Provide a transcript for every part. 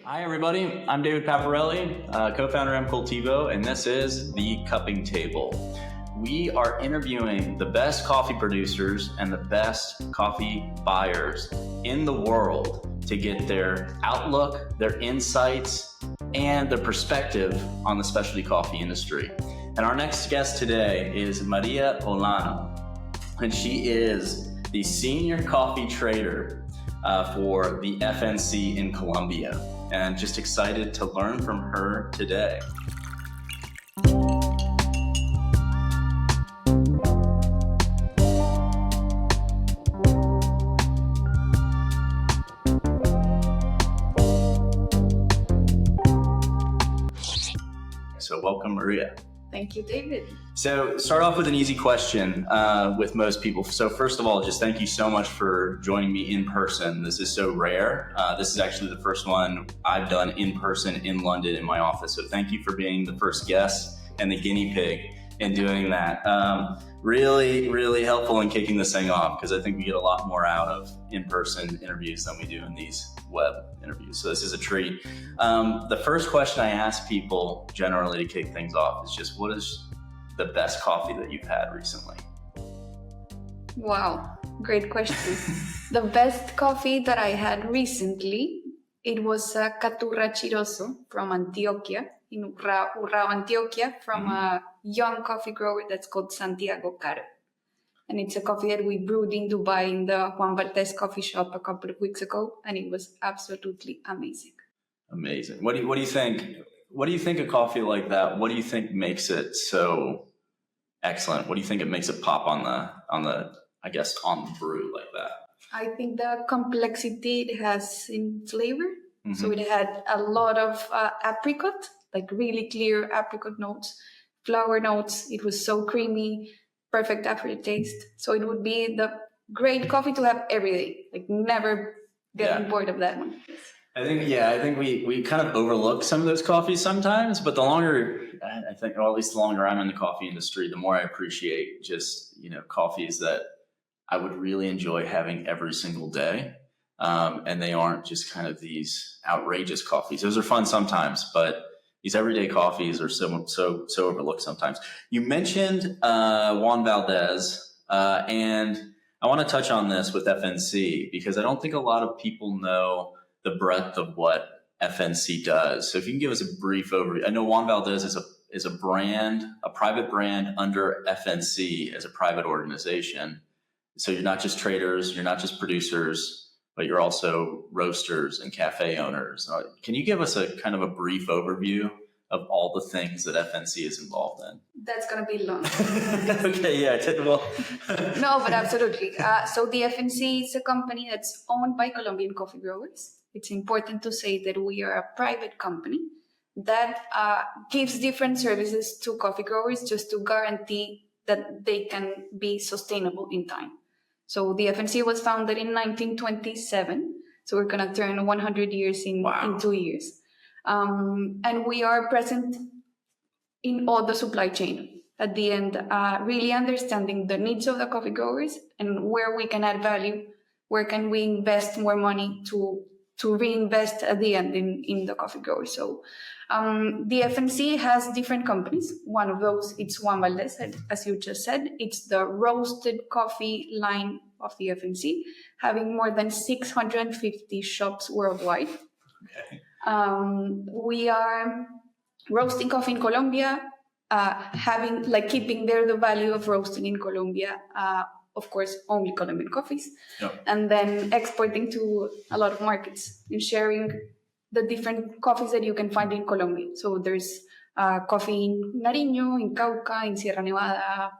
Hi, everybody. I'm David Paparelli, co-founder of M-Cultivo, and this is The Cupping Table. We are interviewing the best coffee producers and the best coffee buyers in the world to get their outlook, their insights, and their perspective on the specialty coffee industry. And our next guest today is Maria Olano, and she is the senior coffee trader for the FNC in Colombia. And just excited to learn from her today. So welcome, Maria. Thank you, David. So start off with an easy question with most people. So first of all, just thank you so much for joining me in person. This is so rare. This is actually the first one I've done in person in London in my office. So thank you for being the first guest and the guinea pig in doing that. Really, really helpful in kicking this thing off because I think we get a lot more out of in-person interviews than we do in these web interviews. So this is a treat. The first question I ask people generally to kick things off is just, what is the best coffee that you've had recently? Wow, great question. The best coffee that I had recently, it was a Caturra Chiroso from Antioquia, in Urrao, Antioquia, from a young coffee grower that's called Santiago Caro. And it's a coffee that we brewed in Dubai in the Juan Valdez coffee shop a couple of weeks ago, and it was absolutely amazing. Amazing. What do you think? What do you think a coffee like that? What do you think makes it so excellent? What do you think it makes it pop on the brew like that? I think the complexity it has in flavor. Mm-hmm. So it had a lot of apricot, like really clear apricot notes, flower notes. It was so creamy, perfect aftertaste. So it would be the great coffee to have every day, like never getting bored of that one. I think we kind of overlook some of those coffees sometimes, but the longer, I think, or at least the longer I'm in the coffee industry, the more I appreciate just, coffees that I would really enjoy having every single day. And they aren't just kind of these outrageous coffees. Those are fun sometimes, but these everyday coffees are so overlooked sometimes. You mentioned Juan Valdez, and I want to touch on this with FNC because I don't think a lot of people know the breadth of what FNC does. So if you can give us a brief overview. I know Juan Valdez is a brand, a private brand under FNC as a private organization. So you're not just traders, you're not just producers, but you're also roasters and cafe owners. Can you give us a kind of a brief overview of all the things that FNC is involved in? That's going to be long. Okay, yeah. Well. No, but absolutely. So the FNC is a company that's owned by Colombian coffee growers. It's important to say that we are a private company that gives different services to coffee growers just to guarantee that they can be sustainable in time. So the FNC was founded in 1927. So we're going to turn 100 years in 2 years. And we are present in all the supply chain. At the end, really understanding the needs of the coffee growers and where we can add value, where can we invest more money to reinvest at the end in the coffee growers. So the FNC has different companies. One of those, it's Juan Valdez, as you just said. It's the roasted coffee line of the FNC, having more than 650 shops worldwide. Okay. We are roasting coffee in Colombia, keeping there the value of roasting in Colombia, of course, only Colombian coffees, and then exporting to a lot of markets and sharing the different coffees that you can find in Colombia. So there's coffee in Nariño, in Cauca, in Sierra Nevada,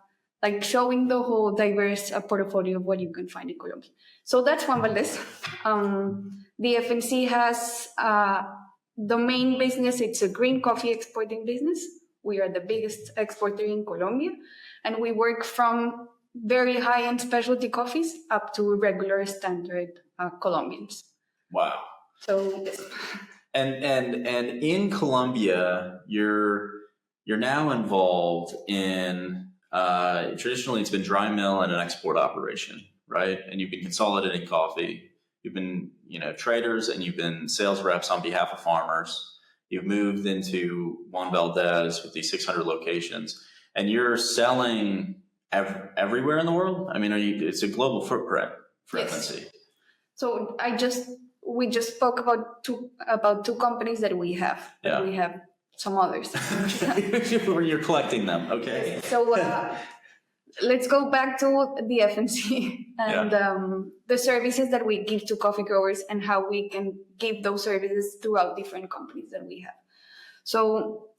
like showing the whole diverse portfolio of what you can find in Colombia. So that's Juan Valdez. The FNC has the main business, it's a green coffee exporting business. We are the biggest exporter in Colombia, and we work from very high-end specialty coffees up to regular standard Colombians. Wow. So, and in Colombia, you're now involved in traditionally it's been dry mill and an export operation, right? And you've been consolidating coffee you've been, traders, and you've been sales reps on behalf of farmers. You've moved into Juan Valdez with these 600 locations, and you're selling everywhere in the world. I mean, it's a global footprint for Yes. FNC. So we just spoke about two companies that we have. Yeah. We have some others. Where you're collecting them, okay? So let's go back to the FNC and the services that we give to coffee growers and how we can give those services throughout different companies that we have. So,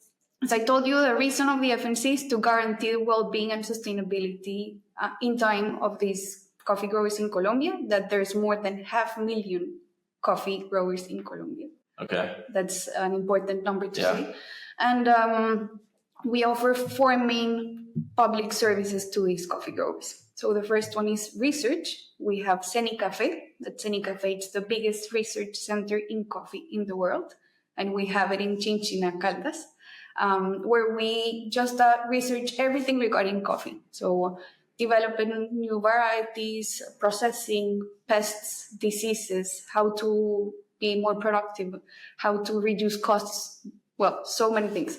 as I told you, the reason of the FNC is to guarantee the well-being and sustainability in time of these coffee growers in Colombia, that there's more than 500,000 coffee growers in Colombia. Okay. That's an important number to say. And we offer 4 main public services to these coffee growers. So the first one is research. We have CENICAFE. That CENICAFE is the biggest research center in coffee in the world. And we have it in Chinchina, Caldas, where we just research everything regarding coffee. So developing new varieties, processing, pests, diseases, how to be more productive, how to reduce costs, well, so many things.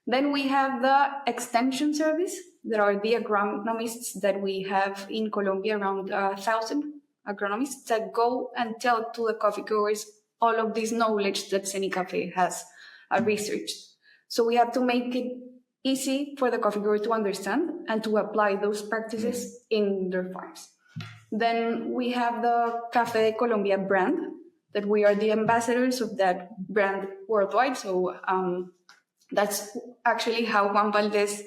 Then we have the extension service. There are the agronomists that we have in Colombia, around 1,000 agronomists that go and tell to the coffee growers all of this knowledge that CENICAFE has researched. So we have to make it easy for the coffee grower to understand and to apply those practices in their farms. Then we have the Café de Colombia brand, that we are the ambassadors of that brand worldwide. So that's actually how Juan Valdez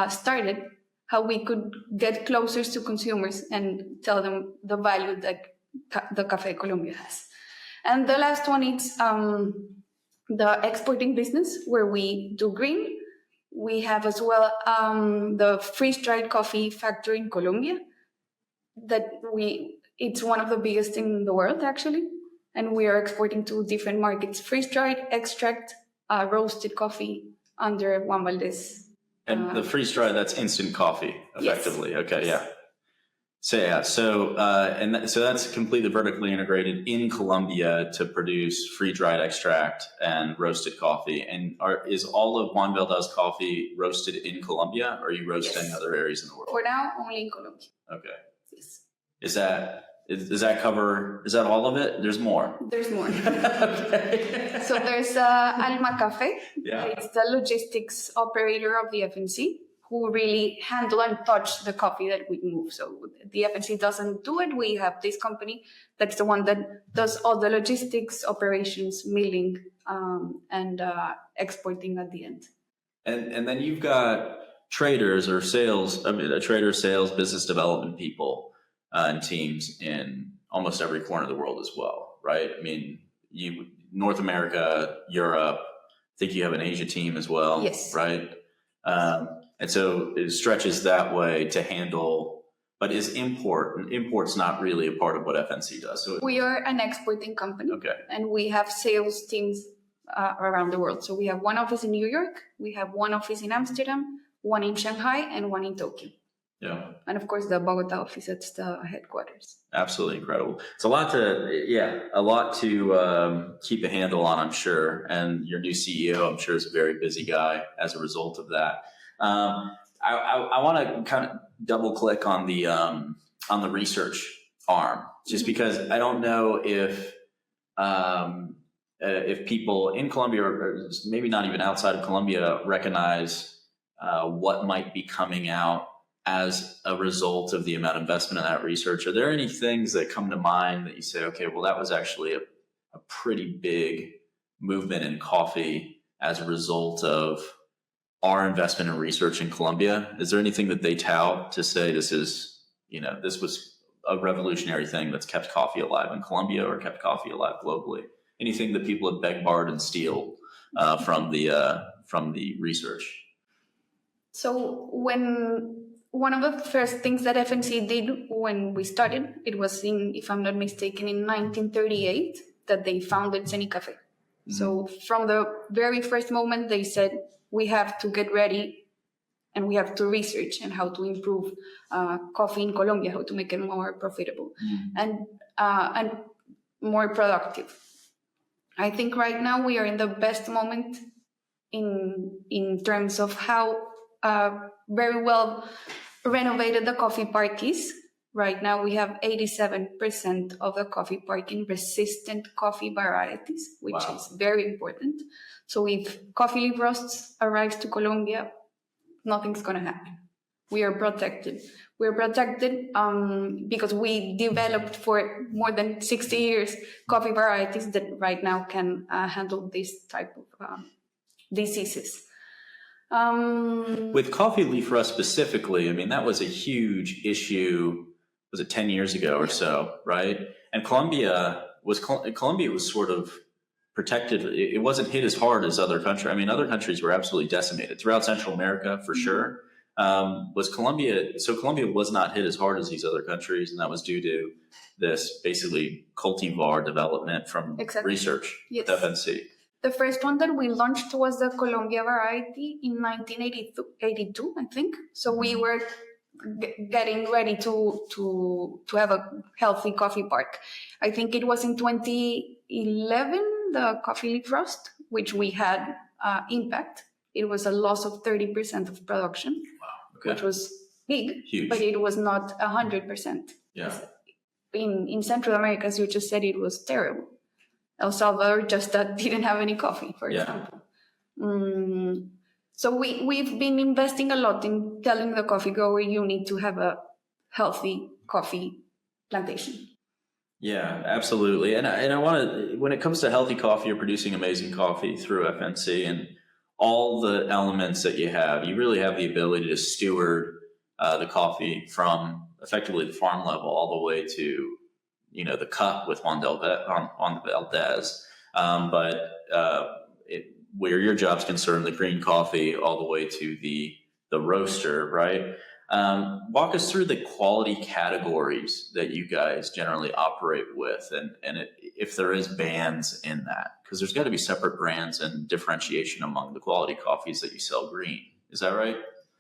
started, how we could get closer to consumers and tell them the value that the Café de Colombia has. And the last one is the exporting business, where we do green. We have as well the freeze-dried coffee factory in Colombia. It's one of the biggest in the world, actually. And we are exporting to different markets: freeze-dried, extract, roasted coffee under Juan Valdez. And the freeze-dried, that's instant coffee, effectively. Yes. Okay, yeah. So that's completely vertically integrated in Colombia to produce free-dried extract and roasted coffee. And is all of Juan Valdez coffee roasted in Colombia, or are you roasting in other areas in the world? For now, only in Colombia. Okay. Yes. Is that all of it? There's more. There's more. Okay. So there's Alma Cafe. Yeah. It's the logistics operator of the FNC, who really handle and touch the coffee that we move. So the FNC doesn't do it. We have this company that's the one that does all the logistics, operations, milling, and exporting at the end. And then you've got traders or sales, business development people and teams in almost every corner of the world as well, right? I mean, North America, Europe, I think you have an Asia team as well, yes. Right? And so it stretches that way to handle, but import's not really a part of what FNC does. So we are an exporting company, okay. And we have sales teams around the world. So we have one office in New York, we have one office in Amsterdam, one in Shanghai, and one in Tokyo. Yeah. And of course the Bogota office, that's the headquarters. Absolutely incredible. It's a lot to keep a handle on, I'm sure. And your new CEO, I'm sure, is a very busy guy as a result of that. I want to kind of double click on the research arm, just because I don't know if people in Colombia, or maybe not even outside of Colombia, recognize what might be coming out as a result of the amount of investment in that research. Are there any things that come to mind that you say, okay, well, that was actually a pretty big movement in coffee as a result of our investment in research in Colombia? Is there anything that they tout to say this was a revolutionary thing that's kept coffee alive in Colombia or kept coffee alive globally? Anything that people would beg, borrow, and steal from the research? So one of the first things that FNC did when we started, it was if I'm not mistaken, in 1938 that they founded CENICAFE. Mm-hmm. So from the very first moment, they said, we have to get ready and we have to research and how to improve coffee in Colombia, how to make it more profitable. Mm-hmm. And more productive. I think right now we are in the best moment in terms of how very well renovated the coffee park is. Right now we have 87% of the coffee park in resistant coffee varieties, which Wow. is very important. So if coffee leaf rusts arrives to Colombia, nothing's going to happen. We are protected. We're protected because we developed for more than 60 years coffee varieties that right now can handle this type of diseases. With coffee leaf rust specifically, I mean, that was a huge issue. Was it 10 years ago or so, right? And Colombia was sort of protected. It wasn't hit as hard as other countries. I mean, other countries were absolutely decimated throughout Central America for sure. Colombia was not hit as hard as these other countries, and that was due to this basically cultivar development from research with FNC. The first one that we launched was the Colombia variety in 1982, I think. So we were getting ready to have a healthy coffee park. I think it was in 2011, the coffee leaf rust, which we had impact. It was a loss of 30% of production, which was big, huge. But it was not 100%. Yeah. In Central America, as you just said, it was terrible. El Salvador just didn't have any coffee, for example. So we've been investing a lot in telling the coffee grower you need to have a healthy coffee plantation. Yeah, absolutely. And I want to, when it comes to healthy coffee, you're producing amazing coffee through FNC and all the elements that you have, you really have the ability to steward the coffee from effectively the farm level all the way to, the cup with Juan Valdez. Where your job's concerned, the green coffee all the way to the roaster, right? Walk us through the quality categories that you guys generally operate with, and if there is bands in that, because there's got to be separate brands and differentiation among the quality coffees that you sell green. Is that right?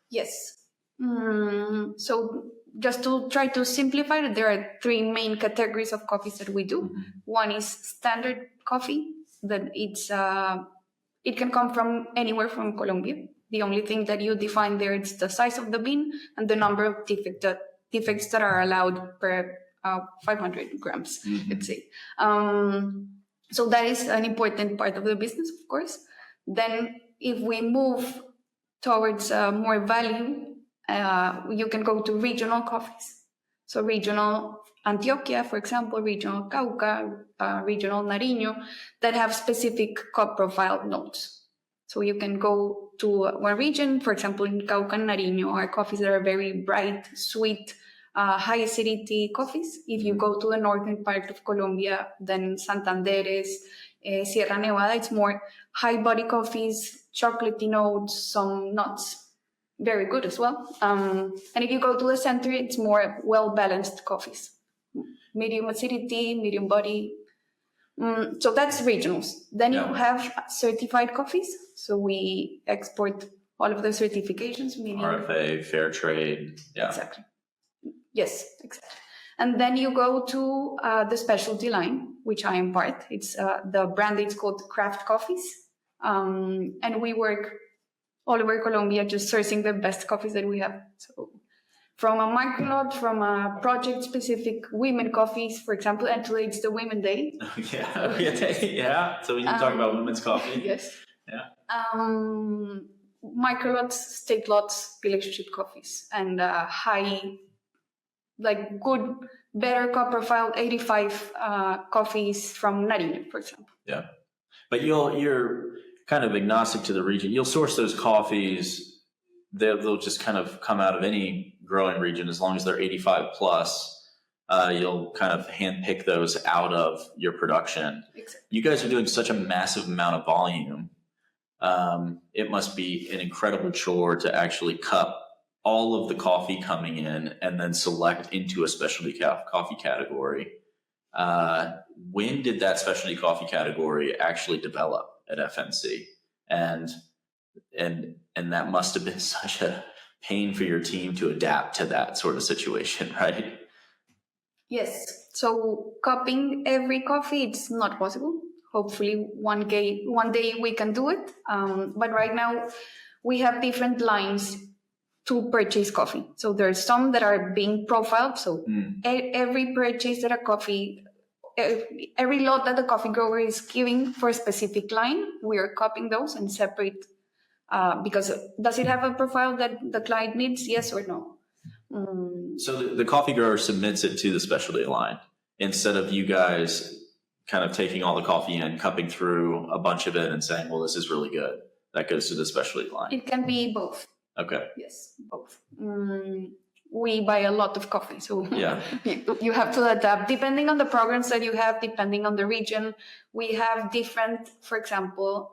Yes. So just to try to simplify it, there are three main categories of coffees that we do. Mm-hmm. One is standard coffee, that it can come from anywhere from Colombia. The only thing that you define there is the size of the bean and the number of defects that are allowed per 500 grams, let's say. So that is an important part of the business, of course. Then if we move towards more value, you can go to regional coffees. So regional Antioquia, for example, regional Cauca, regional Nariño, that have specific cup profile notes. So you can go to one region, for example, in Cauca and Nariño, are coffees that are very bright, sweet, high acidity coffees. If you go to the northern part of Colombia, then Santanderes, Sierra Nevada, it's more high body coffees, chocolatey notes, some nuts, very good as well. And if you go to the center, it's more well-balanced coffees, medium acidity, medium body. So that's regionals. Then you have certified coffees. So we export all of the certifications, meaning RFA, fair trade. Yeah. Exactly. Yes, exactly. And then you go to the specialty line, which I am part. It's the brand is called Craft Coffees. And we work all over Colombia just sourcing the best coffees that we have. So from a microlot, from a project-specific women coffees, for example, and today it's the Women Day. Yeah. So we can talk about women's coffee. Yes. Yeah. Microlots, state lots, relationship coffees, and high, like good, better cup profile, 85 coffees from Nariño, for example. Yeah. But you're kind of agnostic to the region. You'll source those coffees. They'll just kind of come out of any growing region as long as they're 85 plus. You'll kind of handpick those out of your production. Exactly. You guys are doing such a massive amount of volume. It must be an incredible chore to actually cup all of the coffee coming in and then select into a specialty coffee category. When did that specialty coffee category actually develop at FNC? And that must have been such a pain for your team to adapt to that sort of situation, right? Yes. So copying every coffee, it's not possible. Hopefully one day we can do it. But right now we have different lines to purchase coffee. So there's some that are being profiled. So every purchase that a coffee, every lot that the coffee grower is giving for a specific line, we are copying those and separate. Because does it have a profile that the client needs? Yes or no? So the coffee grower submits it to the specialty line instead of you guys kind of taking all the coffee and cupping through a bunch of it and saying, well, this is really good. That goes to the specialty line. It can be both. Okay. Yes, both. We buy a lot of coffee, so yeah. you have to adapt depending on the programs that you have, depending on the region. We have different, for example,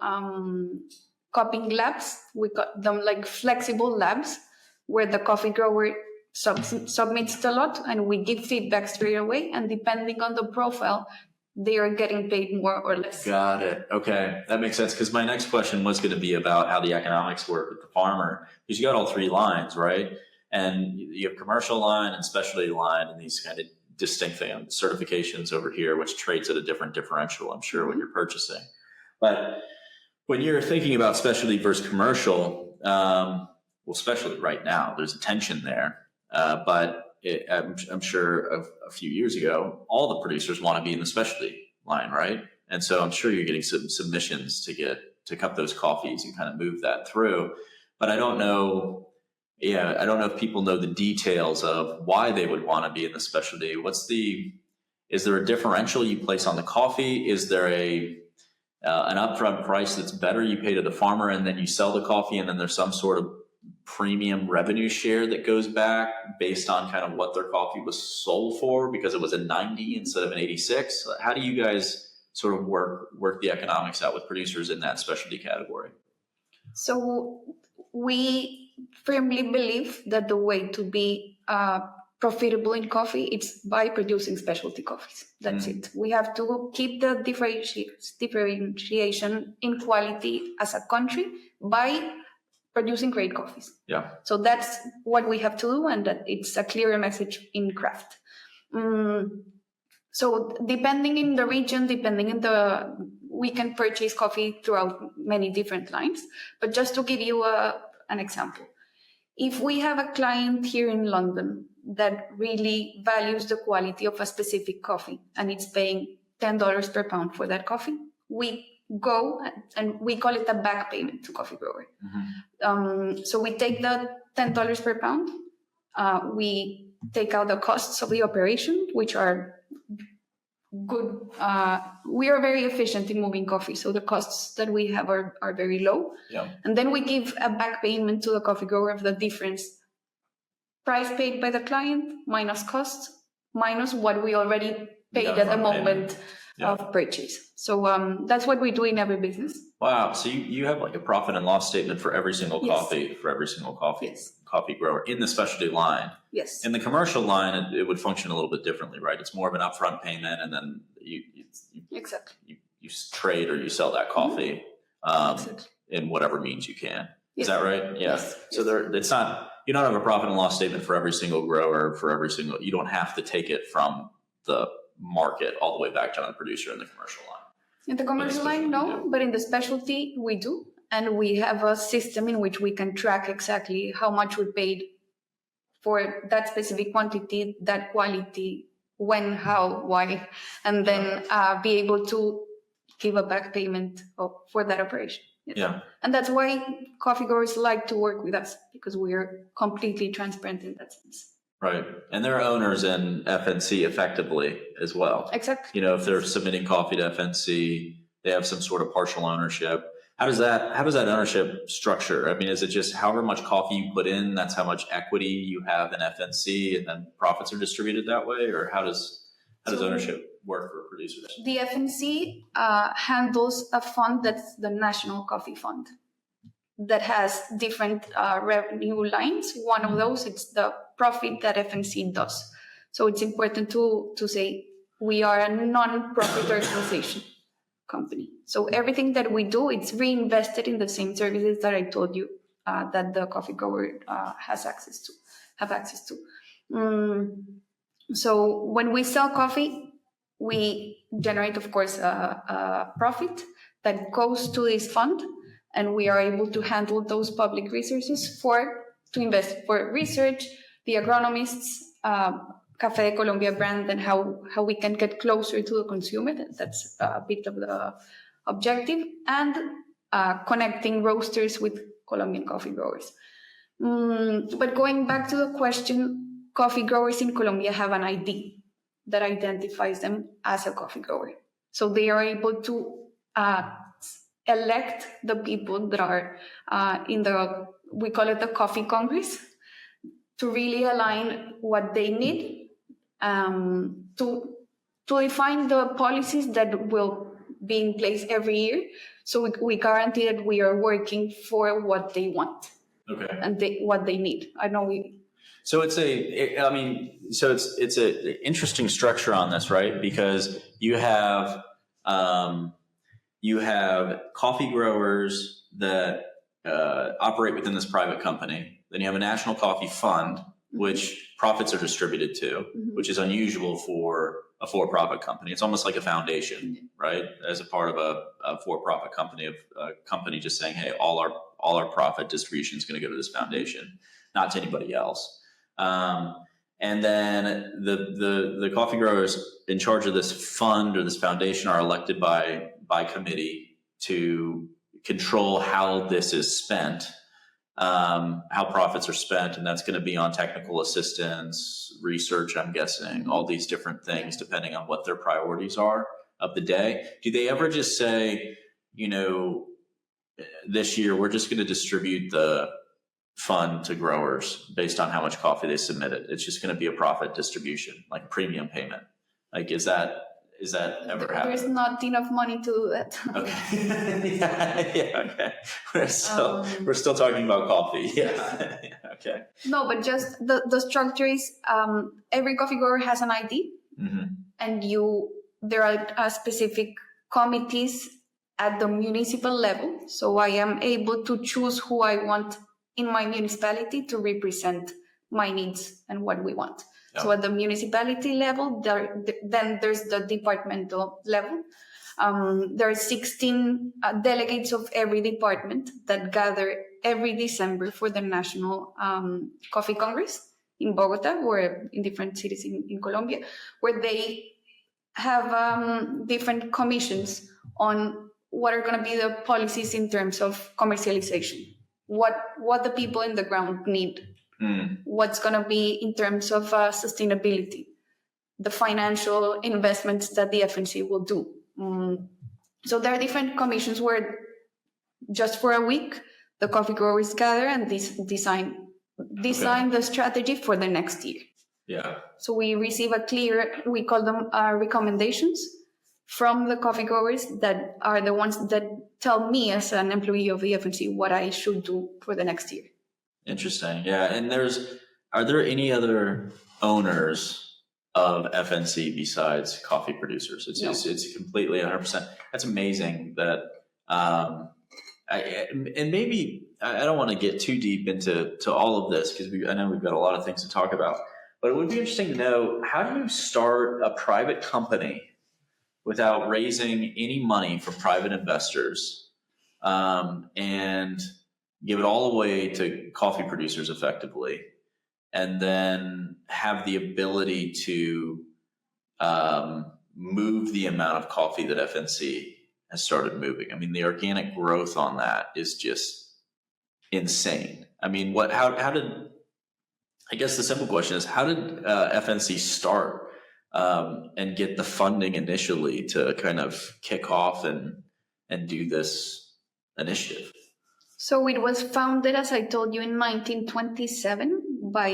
cupping labs. We got them like flexible labs where the coffee grower submits the lot and we give feedback straight away. And depending on the profile, they are getting paid more or less. Got it. Okay. That makes sense. Because my next question was going to be about how the economics work with the farmer. Because you got all three lines, right? And you have commercial line and specialty line and these kind of distinct certifications over here, which trades at a different differential, I'm sure, when you're purchasing. But when you're thinking about specialty versus commercial, well, specialty right now, there's a tension there. I'm sure a few years ago, all the producers want to be in the specialty line, right? And so I'm sure you're getting some submissions to cup those coffees and kind of move that through. But I don't know if people know the details of why they would want to be in the specialty. Is there a differential you place on the coffee? Is there an upfront price that's better you pay to the farmer and then you sell the coffee and then there's some sort of premium revenue share that goes back based on kind of what their coffee was sold for because it was a 90 instead of an 86? How do you guys sort of work the economics out with producers in that specialty category? So we firmly believe that the way to be profitable in coffee, it's by producing specialty coffees. That's it. We have to keep the differentiation in quality as a country by producing great coffees. Yeah. So that's what we have to do, and that it's a clearer message in craft. So depending in the region, we can purchase coffee throughout many different lines. But just to give you an example, if we have a client here in London that really values the quality of a specific coffee and it's paying $10 per pound for that coffee, we go and we call it a back payment to coffee grower. So we take the $10 per pound, we take out the costs of the operation, which are good. We are very efficient in moving coffee, so the costs that we have are very low. Yeah. And then we give a back payment to the coffee grower of the difference, price paid by the client minus costs minus what we already paid at the moment of purchase. So that's what we do in every business. Wow. So you have like a profit and loss statement for every single coffee, coffee grower in the specialty line. Yes. In the commercial line, it would function a little bit differently, right? It's more of an upfront payment, and then you trade or you sell that coffee in whatever means you can. Is that right? Yeah. Yes. So it's not, you don't have a profit and loss statement for every single grower, you don't have to take it from the market all the way back down to the producer in the commercial line. In the commercial line, no, but in the specialty, we do. And we have a system in which we can track exactly how much we paid for that specific quantity, that quality, when, how, why, and then be able to give a back payment for that operation. Yeah. And that's why coffee growers like to work with us, because we are completely transparent in that sense. Right. And they're owners in FNC effectively as well. Exactly. If they're submitting coffee to FNC, they have some sort of partial ownership. How does that ownership structure? I mean, is it just however much coffee you put in, that's how much equity you have in FNC, and then profits are distributed that way? Or how does ownership work for producers? The FNC handles a fund that's the National Coffee Fund that has different revenue lines. One of those, it's the profit that FNC does. So it's important to say we are a non-profit organization company. So everything that we do, it's reinvested in the same services that I told you that the coffee grower have access to. So when we sell coffee, we generate, of course, a profit that goes to this fund, and we are able to handle those public resources to invest for research, the agronomists, Café de Colombia brand, and how we can get closer to the consumer. That's a bit of the objective, and connecting roasters with Colombian coffee growers. But going back to the question, coffee growers in Colombia have an ID that identifies them as a coffee grower. So they are able to elect the people that are we call it the Coffee Congress, to really align what they need, to define the policies that will be in place every year. So we guarantee that we are working for what they want. Okay. And what they need. I know So it's an interesting structure on this, right? Because you have coffee growers that operate within this private company. Then you have a national coffee fund, which profits are distributed to, which is unusual for a for-profit company. It's almost like a foundation, right? As a part of a for-profit company, of a company just saying, hey, all our profit distribution is going to go to this foundation, not to anybody else. And then the coffee growers in charge of this fund or this foundation are elected by committee to control how this is spent, how profits are spent, and that's going to be on technical assistance, research, I'm guessing, all these different things depending on what their priorities are of the day. Do they ever just say, this year we're just going to distribute the fund to growers based on how much coffee they submitted? It's just going to be a profit distribution, like premium payment. Like, is that ever happened? There's not enough money to do that. Okay. yeah, okay. We're still talking about coffee. Yeah. Okay. No, but just the structure is every coffee grower has an ID, and there are specific committees at the municipal level. So I am able to choose who I want in my municipality to represent my needs and what we want. Yeah. So at the municipality level, then there's the departmental level. There are 16 delegates of every department that gather every December for the National Coffee Congress in Bogota, or in different cities in Colombia, where they have different commissions on what are going to be the policies in terms of commercialization, what the people in the ground need, what's going to be in terms of sustainability, the financial investments that the FNC will do. So there are different commissions where just for a week, the coffee growers gather and design the strategy for the next year. Yeah. So we receive we call them recommendations from the coffee growers that are the ones that tell me as an employee of the FNC what I should do for the next year. Interesting. Yeah. And are there any other owners of FNC besides coffee producers? It's completely 100%. That's amazing that, and maybe I don't want to get too deep into all of this because I know we've got a lot of things to talk about, but it would be interesting to know, how do you start a private company without raising any money from private investors, and give it all away to coffee producers effectively, and then have the ability to move the amount of coffee that FNC has started moving? I mean, the organic growth on that is just insane. I mean, I guess the simple question is, how did FNC start and get the funding initially to kind of kick off and do this initiative? So it was founded, as I told you, in 1927 by,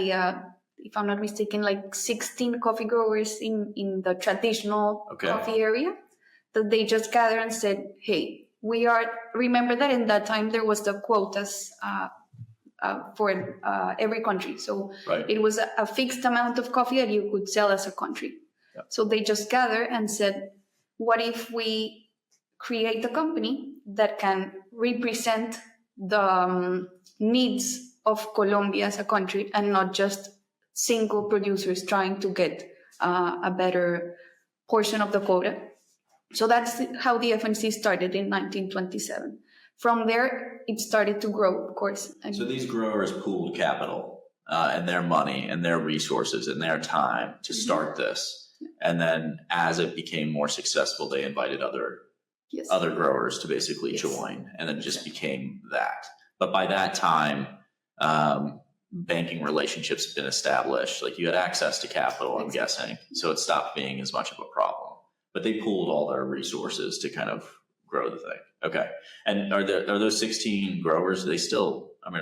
if I'm not mistaken, like 16 coffee growers in the traditional coffee area, that they just gathered and said, hey, remember that in that time there was the quotas for every country. So It was a fixed amount of coffee that you could sell as a country. Yep. So they just gathered and said, what if we create a company that can represent the needs of Colombia as a country, and not just single producers trying to get a better portion of the quota. So that's how the FNC started in 1927. From there, it started to grow, of course. So these growers pooled capital and their money and their resources and their time to start this. And then as it became more successful, they invited other growers to basically join, and then it just became that. But by that time, banking relationships had been established. Like, you had access to capital, I'm guessing. So it stopped being as much of a problem. But they pooled all their resources to kind of grow the thing. Okay. And are those 16 growers, do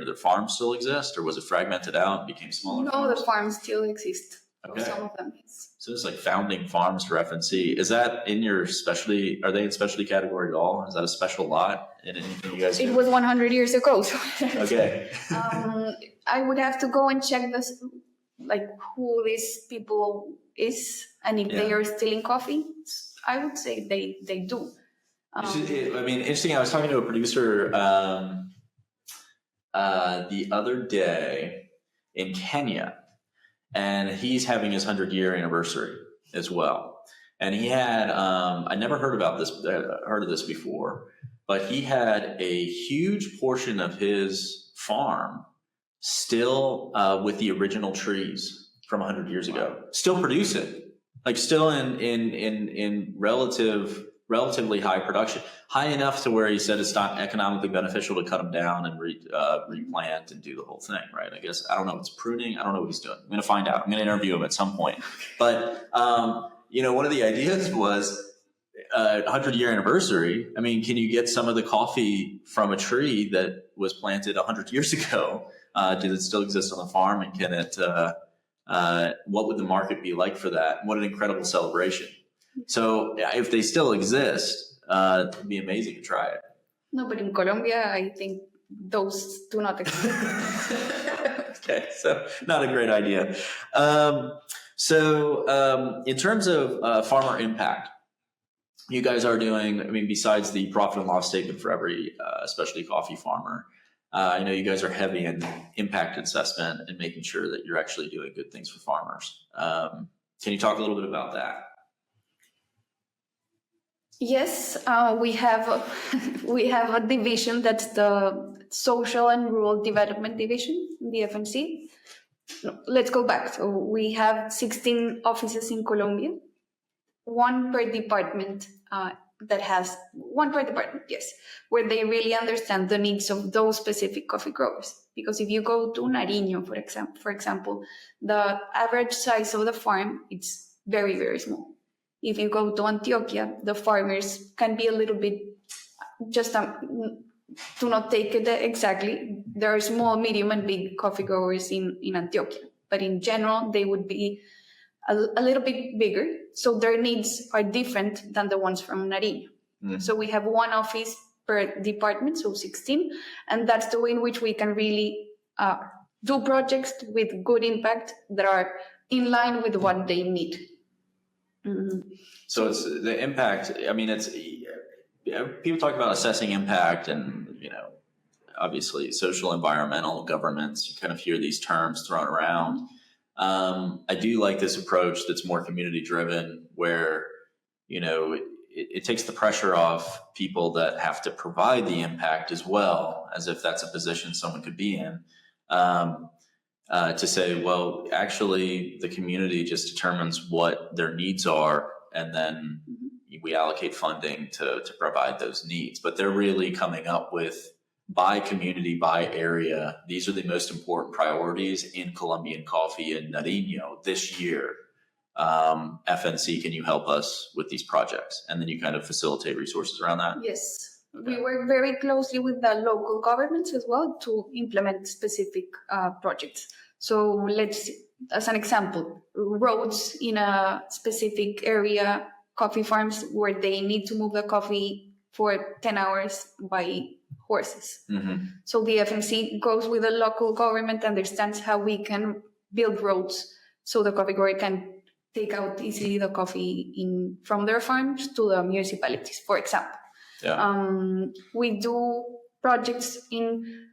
their farms still exist, or was it fragmented out and became smaller? No, farms? the farms still exist. Okay. Some of them, yes. So it's like founding farms for FNC. Is that in your specialty? Are they in specialty category at all? Is that a special lot in anything you guys do? It was 100 years ago. So Okay. I would have to go and check this, like, who these people is, and if they are still in coffee. I would say they do. Interesting. I was talking to a producer the other day in Kenya, and he's having his 100-year anniversary as well. And he had, I never heard of this before, but he had a huge portion of his farm still with the original trees from 100 years ago, still producing, like still in relatively high production, high enough to where he said it's not economically beneficial to cut them down and replant and do the whole thing, right? I guess, I don't know if it's pruning. I don't know what he's doing. I'm going to find out. I'm going to interview him at some point. But, one of the ideas was 100-year anniversary. I mean, can you get some of the coffee from a tree that was planted 100 years ago? Does it still exist on the farm? And can it, what would the market be like for that? What an incredible celebration. So if they still exist, it'd be amazing to try it. No, but in Colombia, I think those do not exist. Okay, so not a great idea. In terms of farmer impact, you guys are doing, besides the profit and loss statement for every specialty coffee farmer, I know you guys are heavy in impact assessment and making sure that you're actually doing good things for farmers. Can you talk a little bit about that? Yes, we have a division that's the Social and Rural Development Division, the FNC. Let's go back. So we have 16 offices in Colombia, one per department where they really understand the needs of those specific coffee growers. Because if you go to Nariño, for example, the average size of the farm, it's very, very small. If you go to Antioquia, the farmers can be a little bit, just to not take it exactly, there are small, medium, and big coffee growers in Antioquia. But in general, they would be a little bit bigger. So their needs are different than the ones from Nariño. So we have one office per department, so 16. And that's the way in which we can really do projects with good impact that are in line with what they need. So it's the impact. It's people talk about assessing impact, and obviously social, environmental, governments. You kind of hear these terms thrown around. I do like this approach that's more community driven, where it takes the pressure off people that have to provide the impact, as well as if that's a position someone could be in. To say, well, actually, the community just determines what their needs are, and then we allocate funding to provide those needs. But they're really coming up with, by community, by area, these are the most important priorities in Colombian coffee in Nariño this year. FNC, can you help us with these projects? And then you kind of facilitate resources around that? Yes. Okay. We work very closely with the local governments as well to implement specific projects. So as an example, roads in a specific area, coffee farms where they need to move the coffee for 10 hours by horses. So the FNC goes with the local government, understands how we can build roads so the coffee grower can take out easily the coffee from their farms to the municipalities, for example. We do projects in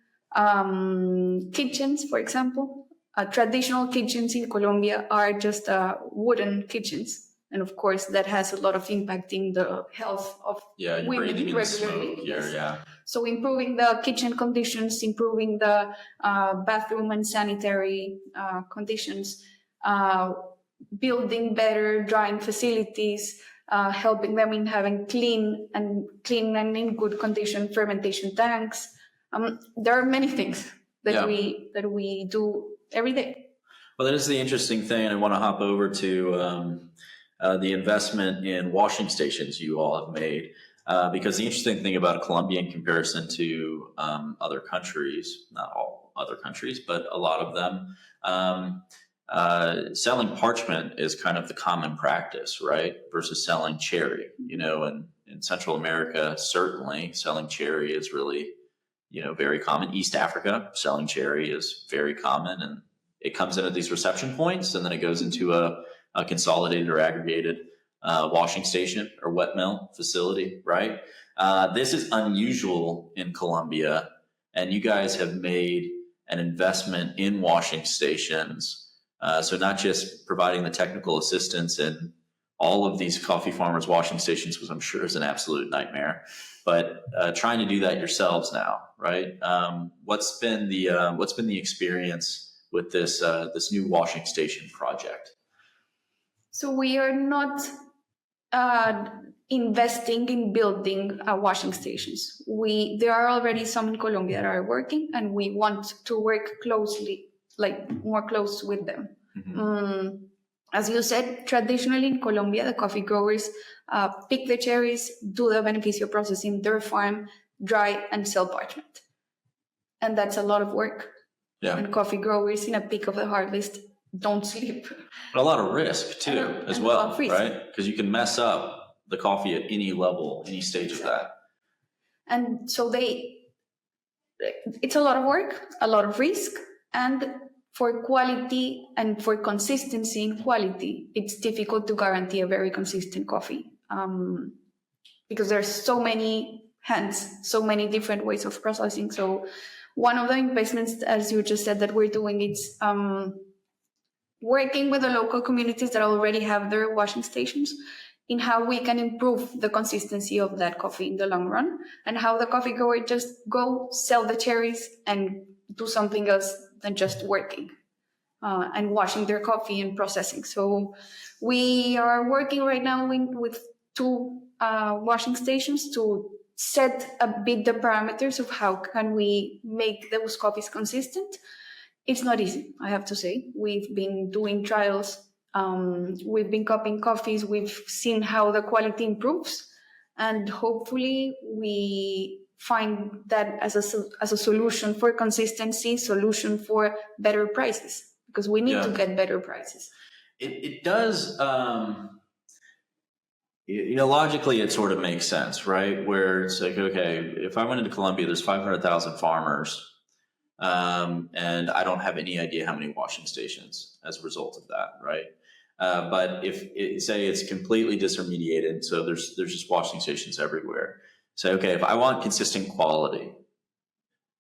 kitchens, for example, traditional kitchens in Colombia are just wooden kitchens. And of course, that has a lot of impact in the health of you're women breathing in the smoke regularly. here, Yes. yeah. So improving the kitchen conditions, improving the bathroom and sanitary conditions, building better drying facilities, helping them in having clean and in good condition fermentation tanks. There are many things that we do every day. Well, that is the interesting thing, and I want to hop over to the investment in washing stations you all have made, because the interesting thing about Colombia in comparison to other countries, not all other countries, but a lot of them, selling parchment is kind of the common practice, right? Versus selling cherry, and in Central America, certainly selling cherry is really, very common. East Africa, selling cherry is very common, and it comes in at these reception points, and then it goes into a consolidated or aggregated washing station or wet mill facility, right? This is unusual in Colombia, and you guys have made an investment in washing stations. So not just providing the technical assistance in all of these coffee farmers' washing stations, which I'm sure is an absolute nightmare, but trying to do that yourselves now, right? What's been the experience with this new washing station project? So we are not investing in building washing stations. There are already some in Colombia that are working, and we want to work closely, like more close with them. Mm-hmm. As you said, traditionally in Colombia, the coffee growers pick the cherries, do the beneficio process in their farm, dry, and sell parchment. And that's a lot of work. Yeah. And coffee growers in a peak of the harvest don't sleep. But a lot of risk too, as well, right? Because you can mess up the coffee at any level, any stage of that. And so it's a lot of work, a lot of risk, and for quality and for consistency in quality, it's difficult to guarantee a very consistent coffee because there's so many hands, so many different ways of processing. So one of the investments, as you just said, that we're doing, it's working with the local communities that already have their washing stations in how we can improve the consistency of that coffee in the long run, and how the coffee grower just go sell the cherries and do something else than just working and washing their coffee and processing. So we are working right now with 2 washing stations to set a bit the parameters of how can we make those coffees consistent. It's not easy, I have to say. We've been doing trials. We've been copying coffees. We've seen how the quality improves, and hopefully we find that as a solution for consistency, solution for better prices, because we need to get better prices. It does. Logically, it sort of makes sense, right? Where it's like, okay, if I went into Colombia, there's 500,000 farmers, and I don't have any idea how many washing stations as a result of that, right? But if say it's completely disintermediated, so there's just washing stations everywhere. Say, okay, if I want consistent quality,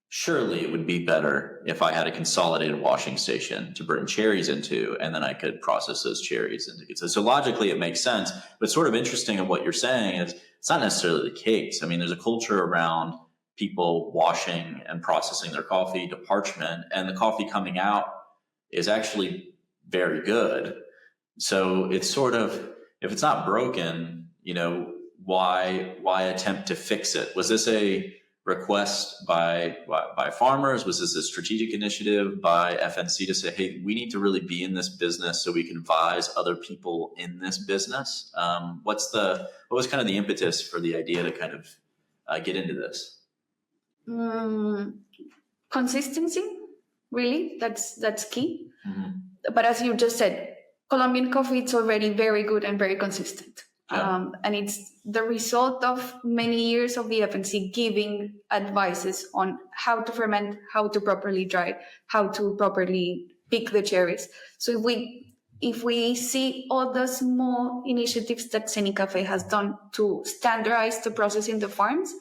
surely it would be better if I had a consolidated washing station to bring cherries into, and then I could process those cherries into. So logically, it makes sense. But sort of interesting of what you're saying is it's not necessarily the case. I mean, there's a culture around people washing and processing their coffee to parchment, and the coffee coming out is actually very good. So it's sort of, if it's not broken, why attempt to fix it? Was this a request by farmers? Was this a strategic initiative by FNC to say, hey, we need to really be in this business so we can advise other people in this business? What was kind of the impetus for the idea to kind of get into this? Consistency, really, that's key. Mm-hmm. But as you just said, Colombian coffee, it's already very good and very consistent. Yeah. And it's the result of many years of the FNC giving advices on how to ferment, how to properly dry, how to properly pick the cherries. So if we see all the small initiatives that Cenicafe has done to standardize the process in the farms,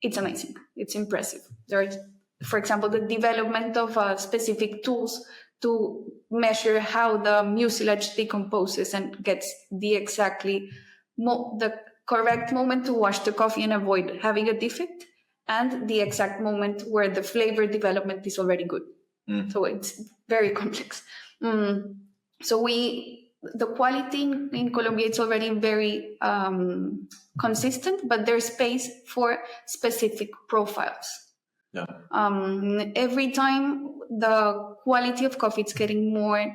it's amazing. It's impressive. There's, for example, the development of specific tools to measure how the mucilage decomposes and gets the the correct moment to wash the coffee and avoid having a defect, and the exact moment where the flavor development is already good. So it's very complex. So the quality in Colombia, it's already very consistent, but there's space for specific profiles. Yeah. Every time the quality of coffee is getting more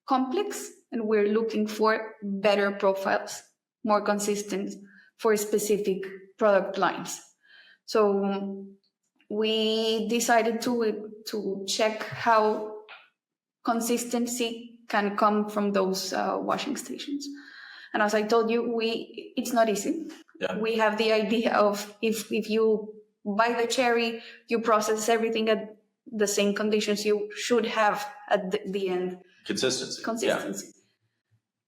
complex, and we're looking for better profiles, more consistent for specific product lines. So we decided to check how consistency can come from those washing stations. And as I told you, it's not easy. Yeah. We have the idea of if you buy the cherry, you process everything at the same conditions you should have at the end. Consistency. Yeah.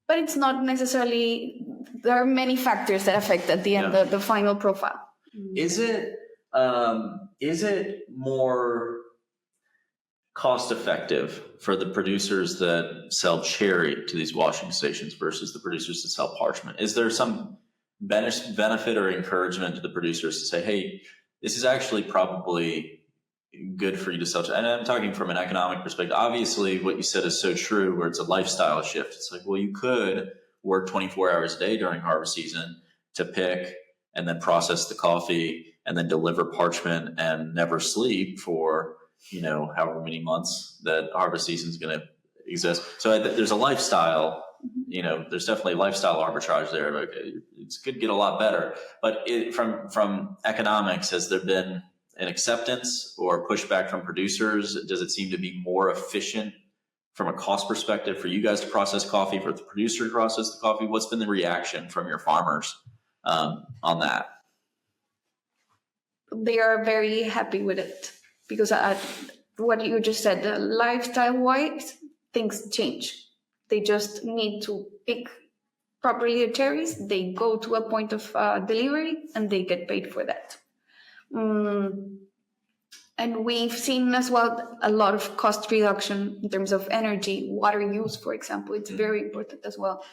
But it's not necessarily, there are many factors that affect at the end the final profile. Is it more cost effective for the producers that sell cherry to these washing stations versus the producers that sell parchment? Is there some benefit or encouragement to the producers to say, hey, this is actually probably good for you to sell? And I'm talking from an economic perspective. Obviously, what you said is so true, where it's a lifestyle shift. It's like, well, you could work 24 hours a day during harvest season to pick and then process the coffee and then deliver parchment and never sleep for, however many months that harvest season is going to exist. So there's a lifestyle, there's definitely lifestyle arbitrage there. Okay, it could get a lot better. But from economics, has there been an acceptance or pushback from producers? Does it seem to be more efficient from a cost perspective for you guys to process coffee, for the producer to process the coffee? What's been the reaction from your farmers on that? They are very happy with it because what you just said, lifestyle-wise, things change. They just need to pick properly the cherries. They go to a point of delivery and they get paid for that. And we've seen as well a lot of cost reduction in terms of energy, water use, for example. It's very important as well.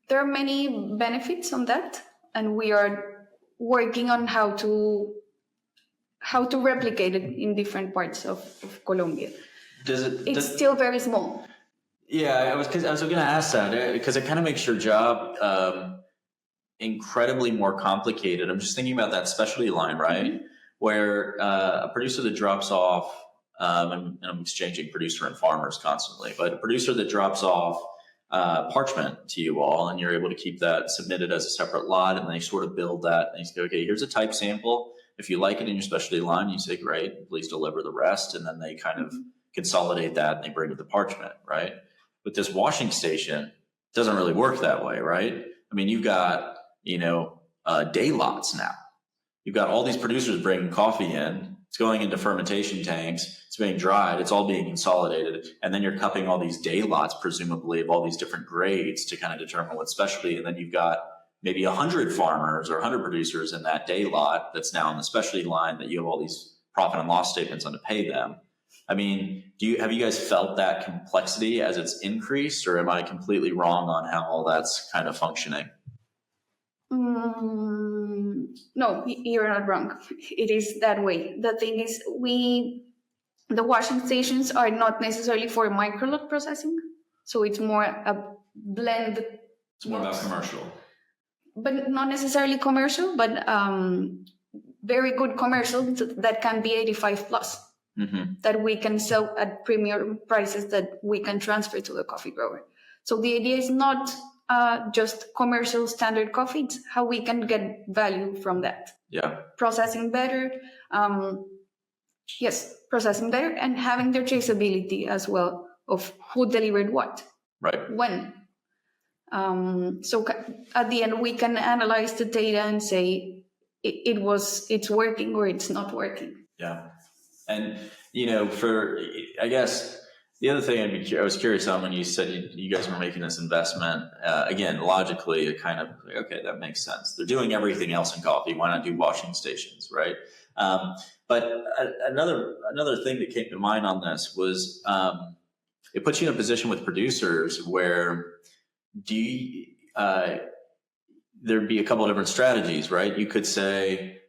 There are many benefits on that, and we are working on how to replicate it in different parts of Colombia. It's still very small. Yeah, I was going to ask that because it kind of makes your job incredibly more complicated. I'm just thinking about that specialty line, right? Mm-hmm. Where a producer that drops off, and I'm exchanging producer and farmers constantly, but a producer that drops off parchment to you all, and you're able to keep that submitted as a separate lot, and they sort of build that, and you say, okay, here's a type sample. If you like it in your specialty line, you say, great, please deliver the rest, and then they kind of consolidate that and they bring it to parchment, right? But this washing station doesn't really work that way, right? I mean, you've got, day lots now. You've got all these producers bringing coffee in. It's going into fermentation tanks. It's being dried. It's all being consolidated. And then you're cupping all these day lots, presumably, of all these different grades to kind of determine what specialty. And then you've got maybe 100 farmers or 100 producers in that day lot that's now in the specialty line that you have all these profit and loss statements on to pay them. I mean, have you guys felt that complexity as it's increased, or am I completely wrong on how all that's kind of functioning? No, you're not wrong. It is that way. The thing is, the washing stations are not necessarily for microlot processing, so it's more a blend. It's more about commercial. But not necessarily commercial, but very good commercial that can be 85 plus. Mm-hmm. That we can sell at premium prices that we can transfer to the coffee grower. So the idea is not just commercial standard coffee, it's how we can get value from that. Yeah. Processing better. Processing better and having their traceability as well of who delivered what. Right. When. So at the end, we can analyze the data and say it's working or it's not working. Yeah. And, I guess The other thing I was curious on when you said you guys were making this investment, again, logically, it kind of, okay, that makes sense. They're doing everything else in coffee. Why not do washing stations, right? But another thing that came to mind on this was it puts you in a position with producers where there'd be a couple of different strategies, right? You could say,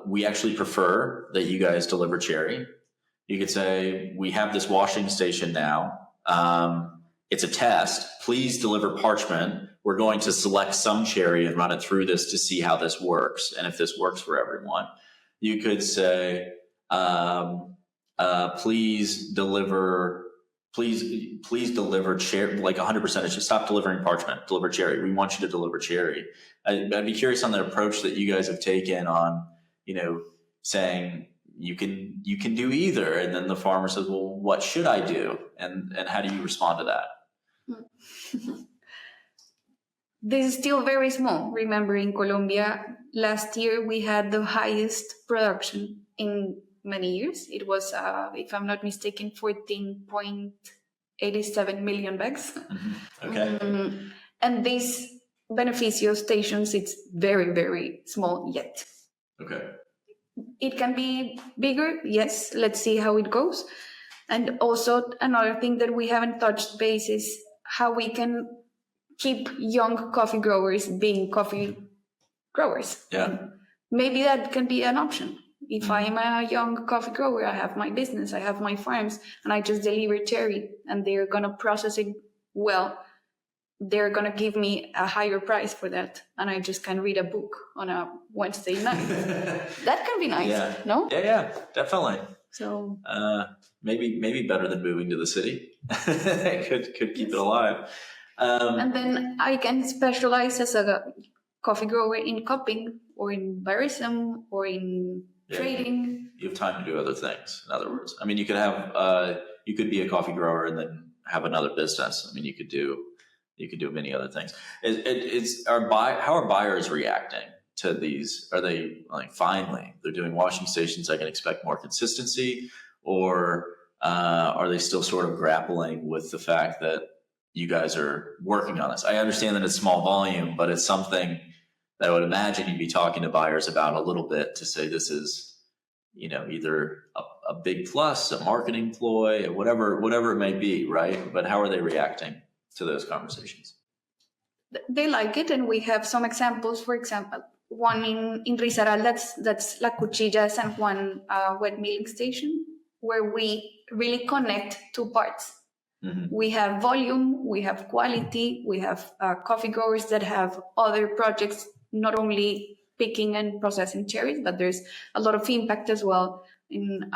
we actually prefer that you guys deliver cherry. You could say, we have this washing station now. It's a test. Please deliver parchment. We're going to select some cherry and run it through this to see how this works and if this works for everyone. You could say, please deliver cherry, like 100%. Stop delivering parchment, deliver cherry. We want you to deliver cherry. I'd be curious on the approach that you guys have taken on, saying, you can do either, and then the farmer says, well, what should I do, and how do you respond to that? This is still very small. Remember, in Colombia last year we had the highest production in many years. It was, if I'm not mistaken, 14.87 million bags. Okay. And these beneficio stations, it's very, very small yet. Okay. It can be bigger, yes. Let's see how it goes. And also another thing that we haven't touched base is how we can keep young coffee growers being coffee growers. Yeah. Maybe that can be an option. If I'm a young coffee grower, I have my business, I have my farms, and I just deliver cherry, and they're gonna process it well. They're gonna give me a higher price for that, and I just can read a book on a Wednesday night. That can be nice, yeah. No? Yeah, definitely. So maybe better than moving to the city. could keep it alive. And then I can specialize as a coffee grower in cupping or in barism or in trading. You have time to do other things. In other words, I mean, you could be a coffee grower and then have another business. I mean, you could do many other things. How are buyers reacting to these? Are they like, finally, they're doing washing stations, I can expect more consistency? Or are they still sort of grappling with the fact that you guys are working on this? I understand that it's small volume, but it's something that I would imagine you'd be talking to buyers about a little bit to say this is, either a big plus, a marketing ploy, whatever it may be, right? But how are they reacting to those conversations? They like it, and we have some examples. For example, one in Rizaral, that's La Cuchilla San Juan wet milling station, where we really connect two parts. Mm-hmm. We have volume, we have quality, we have coffee growers that have other projects, not only picking and processing cherries, but there's a lot of impact as well in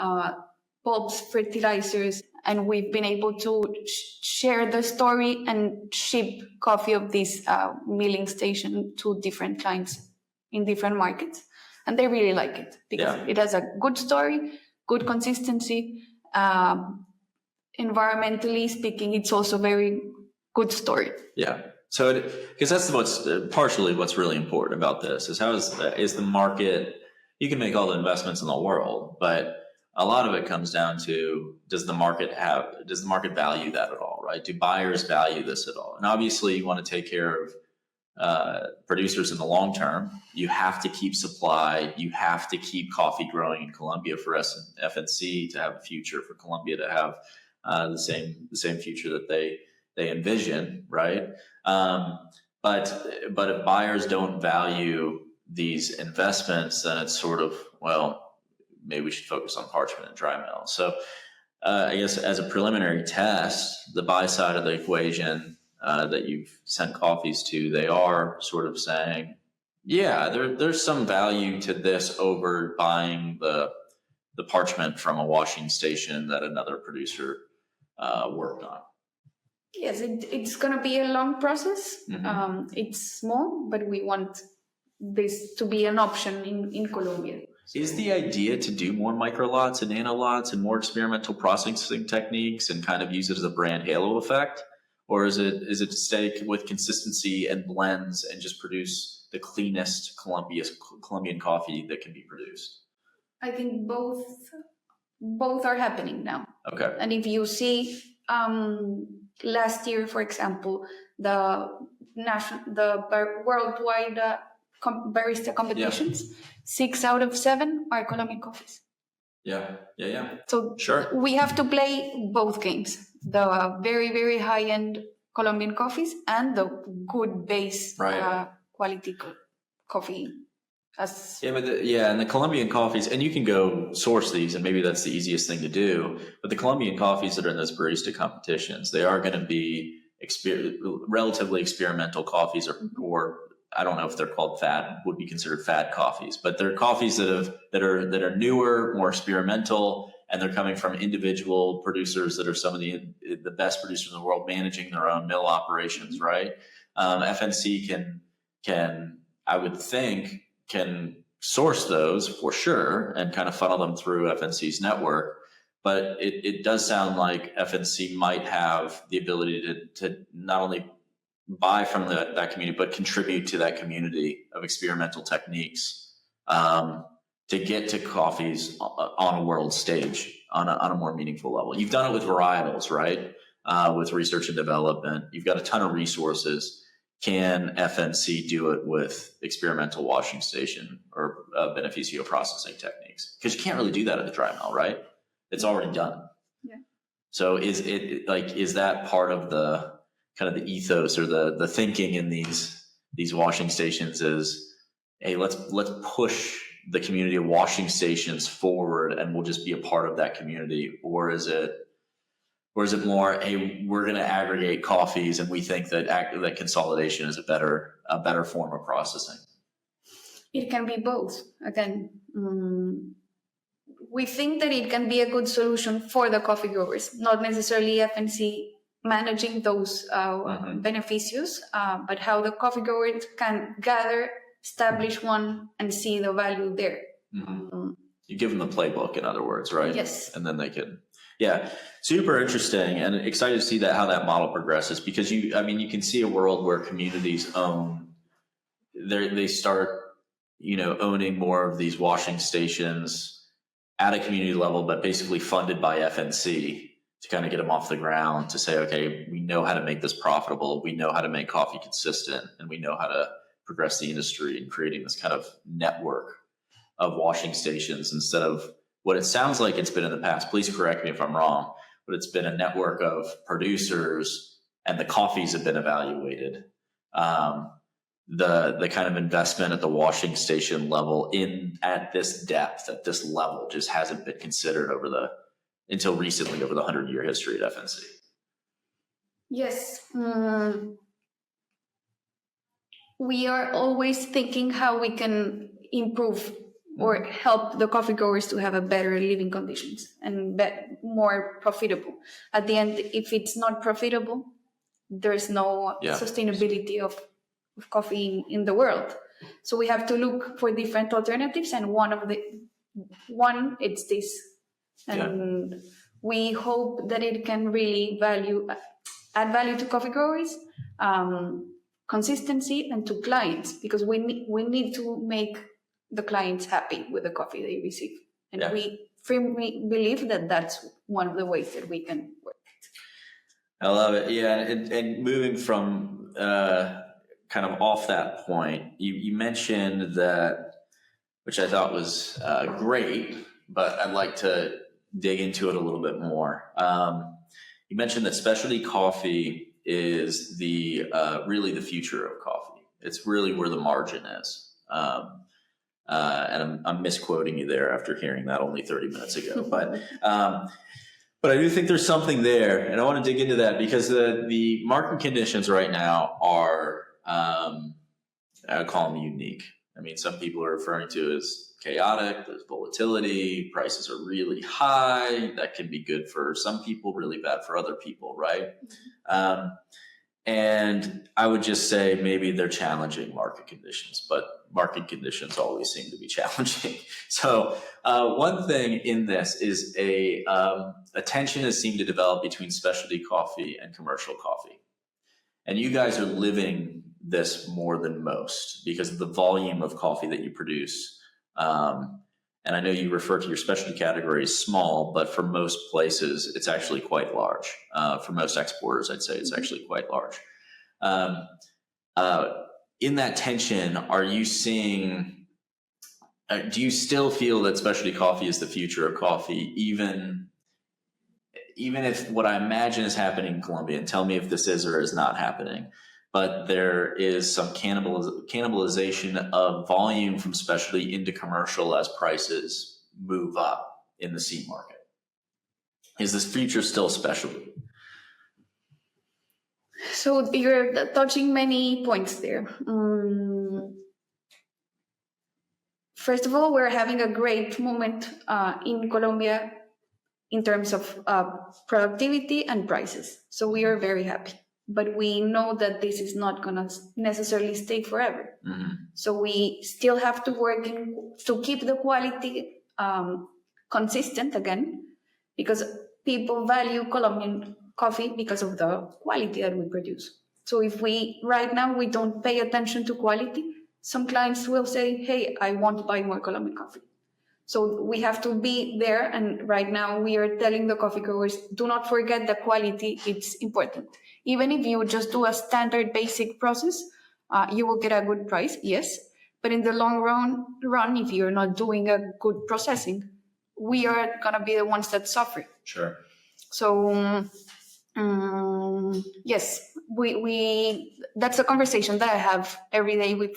bulbs, fertilizers, and we've been able to share the story and ship coffee of this milling station to different clients in different markets. And they really like it because it has a good story, good consistency. Environmentally speaking, it's also very good story. Yeah. So, because that's partially what's really important about this is is the market. You can make all the investments in the world, but a lot of it comes down to does the market value that at all, right? Do buyers value this at all? And obviously, you want to take care of producers in the long term. You have to keep supply. You have to keep coffee growing in Colombia for FNC to have a future, for Colombia to have the same future that they envision, right? But if buyers don't value these investments, then it's sort of, well, maybe we should focus on parchment and dry mill. So I guess as a preliminary test, the buy side of the equation that you've sent coffees to, they are sort of saying, yeah, there's some value to this over buying the parchment from a washing station that another producer worked on. Yes, it's going to be a long process. Mm-hmm. It's small, but we want this to be an option in Colombia. Is the idea to do more micro lots and nano lots and more experimental processing techniques and kind of use it as a brand halo effect? Or is it to stay with consistency and blends and just produce the cleanest Colombian coffee that can be produced? I think both are happening now. Okay. And if you see last year, for example, the worldwide barista competitions, 6 out of 7 are Colombian coffees. Yeah. So sure, we have to play both games: the very, very high-end Colombian coffees and the good base quality coffee. And the Colombian coffees, and you can go source these, and maybe that's the easiest thing to do. But the Colombian coffees that are in those barista competitions, they are going to be relatively experimental coffees, or I don't know if they're called would be considered fad coffees, but they're coffees that are newer, more experimental, and they're coming from individual producers that are some of the best producers in the world, managing their own mill operations. Right? FNC can I would think can source those for sure and kind of funnel them through FNC's network. But it does sound like FNC might have the ability to not only buy from that community, but contribute to that community of experimental techniques to get to coffees on a world stage on a more meaningful level. You've done it with varietals, right? With research and development. You've got a ton of resources. Can FNC do it with experimental washing station or beneficio processing techniques? Because you can't really do that at the dry mill, right? It's already done. Yeah. So is that part of the kind of the ethos or the thinking in these washing stations is, hey, let's push the community of washing stations forward and we'll just be a part of that community? Or is it more, hey, we're going to aggregate coffees and we think that consolidation is a better form of processing? It can be both. Again, we think that it can be a good solution for the coffee growers, not necessarily FNC managing those beneficios, but how the coffee growers can gather, establish one, and see the value there. You give them the playbook, in other words, right? Yes. And then they can, super interesting and excited to see how that model progresses, because you can see a world where communities they start, owning more of these washing stations at a community level, but basically funded by FNC to kind of get them off the ground, to say, okay, we know how to make this profitable, we know how to make coffee consistent, and we know how to progress the industry in creating this kind of network of washing stations instead of what it sounds like it's been in the past. Please correct me if I'm wrong, but it's been a network of producers and the coffees have been evaluated. The kind of investment at the washing station level at this depth, at this level, just hasn't been considered until recently over the 100-year history at FNC. Yes. We are always thinking how we can improve or help the coffee growers to have a better living conditions and more profitable. At the end, if it's not profitable, there's no sustainability of coffee in the world. So we have to look for different alternatives, and one it's this. And we hope that it can really add value to coffee growers, consistency, and to clients, because we need to make the clients happy with the coffee they receive. And we firmly believe that that's one of the ways that we can work. I love it. Yeah. And moving from kind of off that point, you mentioned that, which I thought was great, but I'd like to dig into it a little bit more. You mentioned that specialty coffee is really the future of coffee. It's really where the margin is. And I'm misquoting you there after hearing that only 30 minutes ago. But I do think there's something there, and I want to dig into that because the market conditions right now are, I call them unique. I mean, some people are referring to as chaotic. There's volatility. Prices are really high. That can be good for some people, really bad for other people, right? And I would just say maybe they're challenging market conditions, but market conditions always seem to be challenging. So one thing in this is a tension has seemed to develop between specialty coffee and commercial coffee. And you guys are living this more than most because of the volume of coffee that you produce. And I know you refer to your specialty category as small, but for most places, it's actually quite large. For most exporters, I'd say it's actually quite large. In that tension, are you seeing, do you still feel that specialty coffee is the future of coffee, even if what I imagine is happening in Colombia, and tell me if this is or is not happening, but there is some cannibalization of volume from specialty into commercial as prices move up in the C market? Is this future still specialty? So you're touching many points there. First of all, we're having a great moment in Colombia in terms of productivity and prices. So we are very happy. But we know that this is not going to necessarily stay forever. So we still have to work to keep the quality consistent again, because people value Colombian coffee because of the quality that we produce. So if right now we don't pay attention to quality, some clients will say, hey, I want to buy more Colombian coffee. So we have to be there. And right now we are telling the coffee growers, do not forget the quality. It's important. Even if you just do a standard basic process, you will get a good price, yes. But in the long run, if you're not doing a good processing, we are going to be the ones that suffer. Sure. So, yes, that's a conversation that I have every day with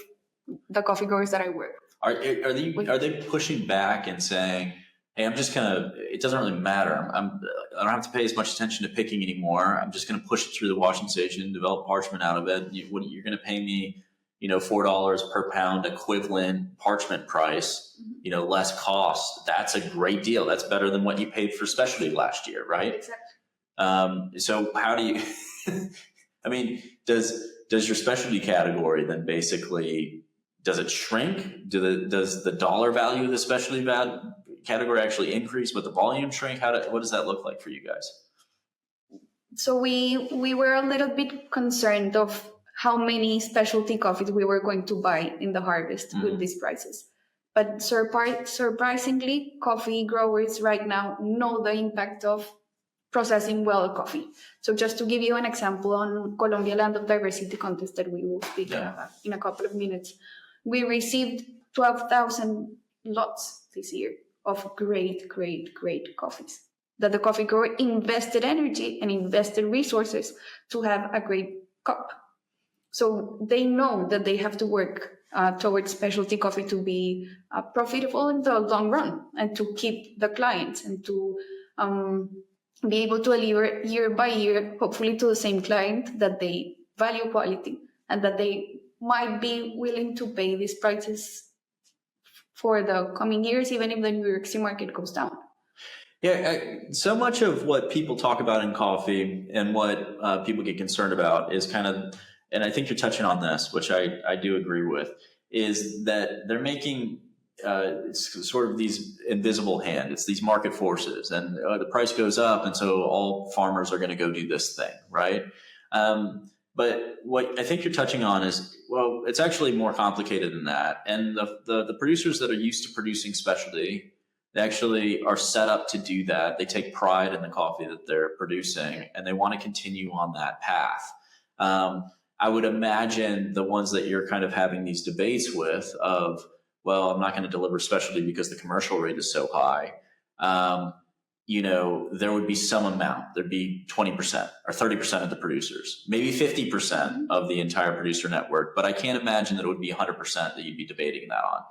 the coffee growers that I work with. Are they pushing back and saying, hey, I'm just gonna, it doesn't really matter. I don't have to pay as much attention to picking anymore. I'm just gonna push it through the washing station, develop parchment out of it. You're gonna pay me, $4 per pound equivalent parchment price, less cost. That's a great deal. That's better than what you paid for specialty last year, right? Exactly. So how do you, I mean, does your specialty category then basically, does it shrink? Does the dollar value of the specialty category actually increase, but the volume shrink? What does that look like for you guys? So we were a little bit concerned of how many specialty coffees we were going to buy in the harvest with these prices. But surprisingly, coffee growers right now know the impact of processing well coffee. So just to give you an example, on Colombia Land of Diversity contest that we will speak about in a couple of minutes, we received 12,000 lots this year of great coffees that the coffee grower invested energy and invested resources to have a great cup. So they know that they have to work towards specialty coffee to be profitable in the long run and to keep the clients and to be able to deliver year by year, hopefully to the same client, that they value quality and that they might be willing to pay these prices for the coming years, even if the New York City market goes down. Yeah, so much of what people talk about in coffee and what people get concerned about is kind of, and I think you're touching on this, which I do agree with, is that they're making it's sort of these invisible hand. It's these market forces, and the price goes up, and so all farmers are going to go do this thing, right? But what I think you're touching on is, well, it's actually more complicated than that. And the producers that are used to producing specialty, they actually are set up to do that. They take pride in the coffee that they're producing, and they want to continue on that path. I would imagine the ones that you're kind of having these debates with of, well, I'm not going to deliver specialty because the commercial rate is so high. There would be some amount. There'd be 20% or 30% of the producers, maybe 50% of the entire producer network. But I can't imagine that it would be 100% that you'd be debating that on.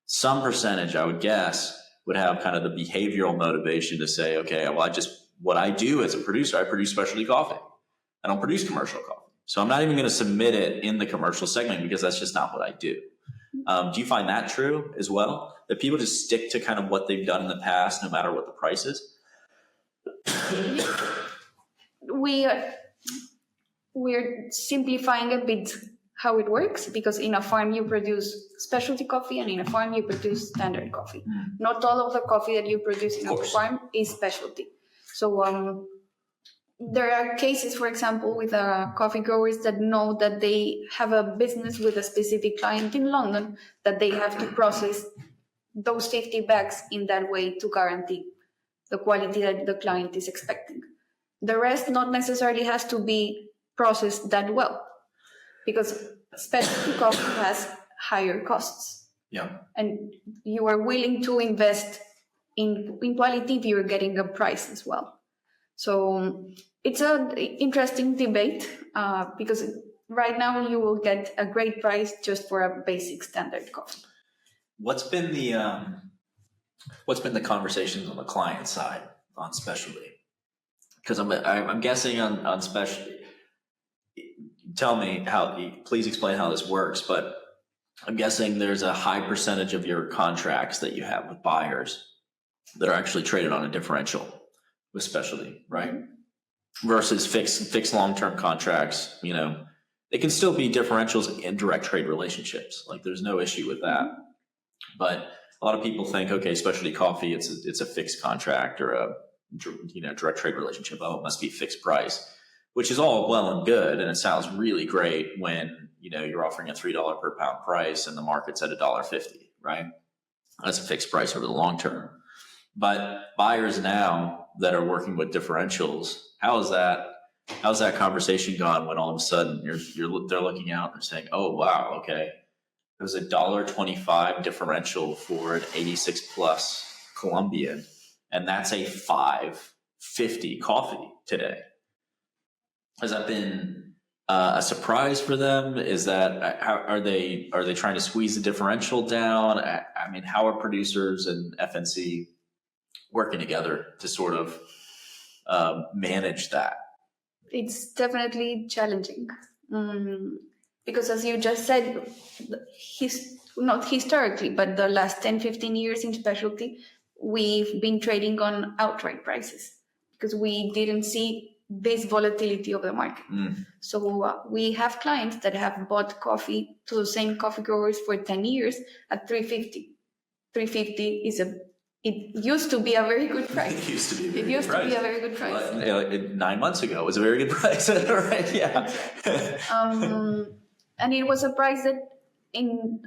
Some percentage, I would guess, would have kind of the behavioral motivation to say, okay, well, what I do as a producer, I produce specialty coffee. I don't produce commercial coffee. So I'm not even going to submit it in the commercial segment because that's just not what I do. Do you find that true as well? That people just stick to kind of what they've done in the past, no matter what the price is? We're simplifying a bit how it works, because in a farm you produce specialty coffee and in a farm you produce standard coffee. Not all of the coffee that you produce in a farm is specialty. So there are cases, for example, with coffee growers that know that they have a business with a specific client in London that they have to process those 50 bags in that way to guarantee the quality that the client is expecting. The rest not necessarily has to be processed that well, because specialty coffee has higher costs. Yeah. And you are willing to invest in quality if you're getting a price as well. So it's an interesting debate because right now you will get a great price just for a basic standard coffee. What's been the conversations on the client side on specialty? Because I'm guessing on specialty. Tell me please explain how this works, but I'm guessing there's a high percentage of your contracts that you have with buyers that are actually traded on a differential with specialty, right? Versus fixed long-term contracts, they can still be differentials in direct trade relationships. Like there's no issue with that. But a lot of people think, okay, specialty coffee, it's a fixed contract or a direct trade relationship. Oh, it must be fixed price, which is all well and good, and it sounds really great when you're offering a $3 per pound price and the market's at $1.50, right? That's a fixed price over the long term. But buyers now that are working with differentials, how's that conversation gone when all of a sudden they're looking out and they're saying, oh wow, okay, there's a $1.25 differential for an 86 plus Colombian, and that's a $5.50 coffee today. Has that been a surprise for them? Is that are they trying to squeeze the differential down? I mean, how are producers and FNC working together to sort of manage that? It's definitely challenging because, as you just said, not historically, but the last 10, 15 years in specialty, we've been trading on outright prices because we didn't see this volatility of the market. So we have clients that have bought coffee to the same coffee growers for 10 years at $3.50. $3.50 it used to be a very good price. It used to be a very good price. Well, 9 months ago, it was a very good price, right? Yeah. And it was a price that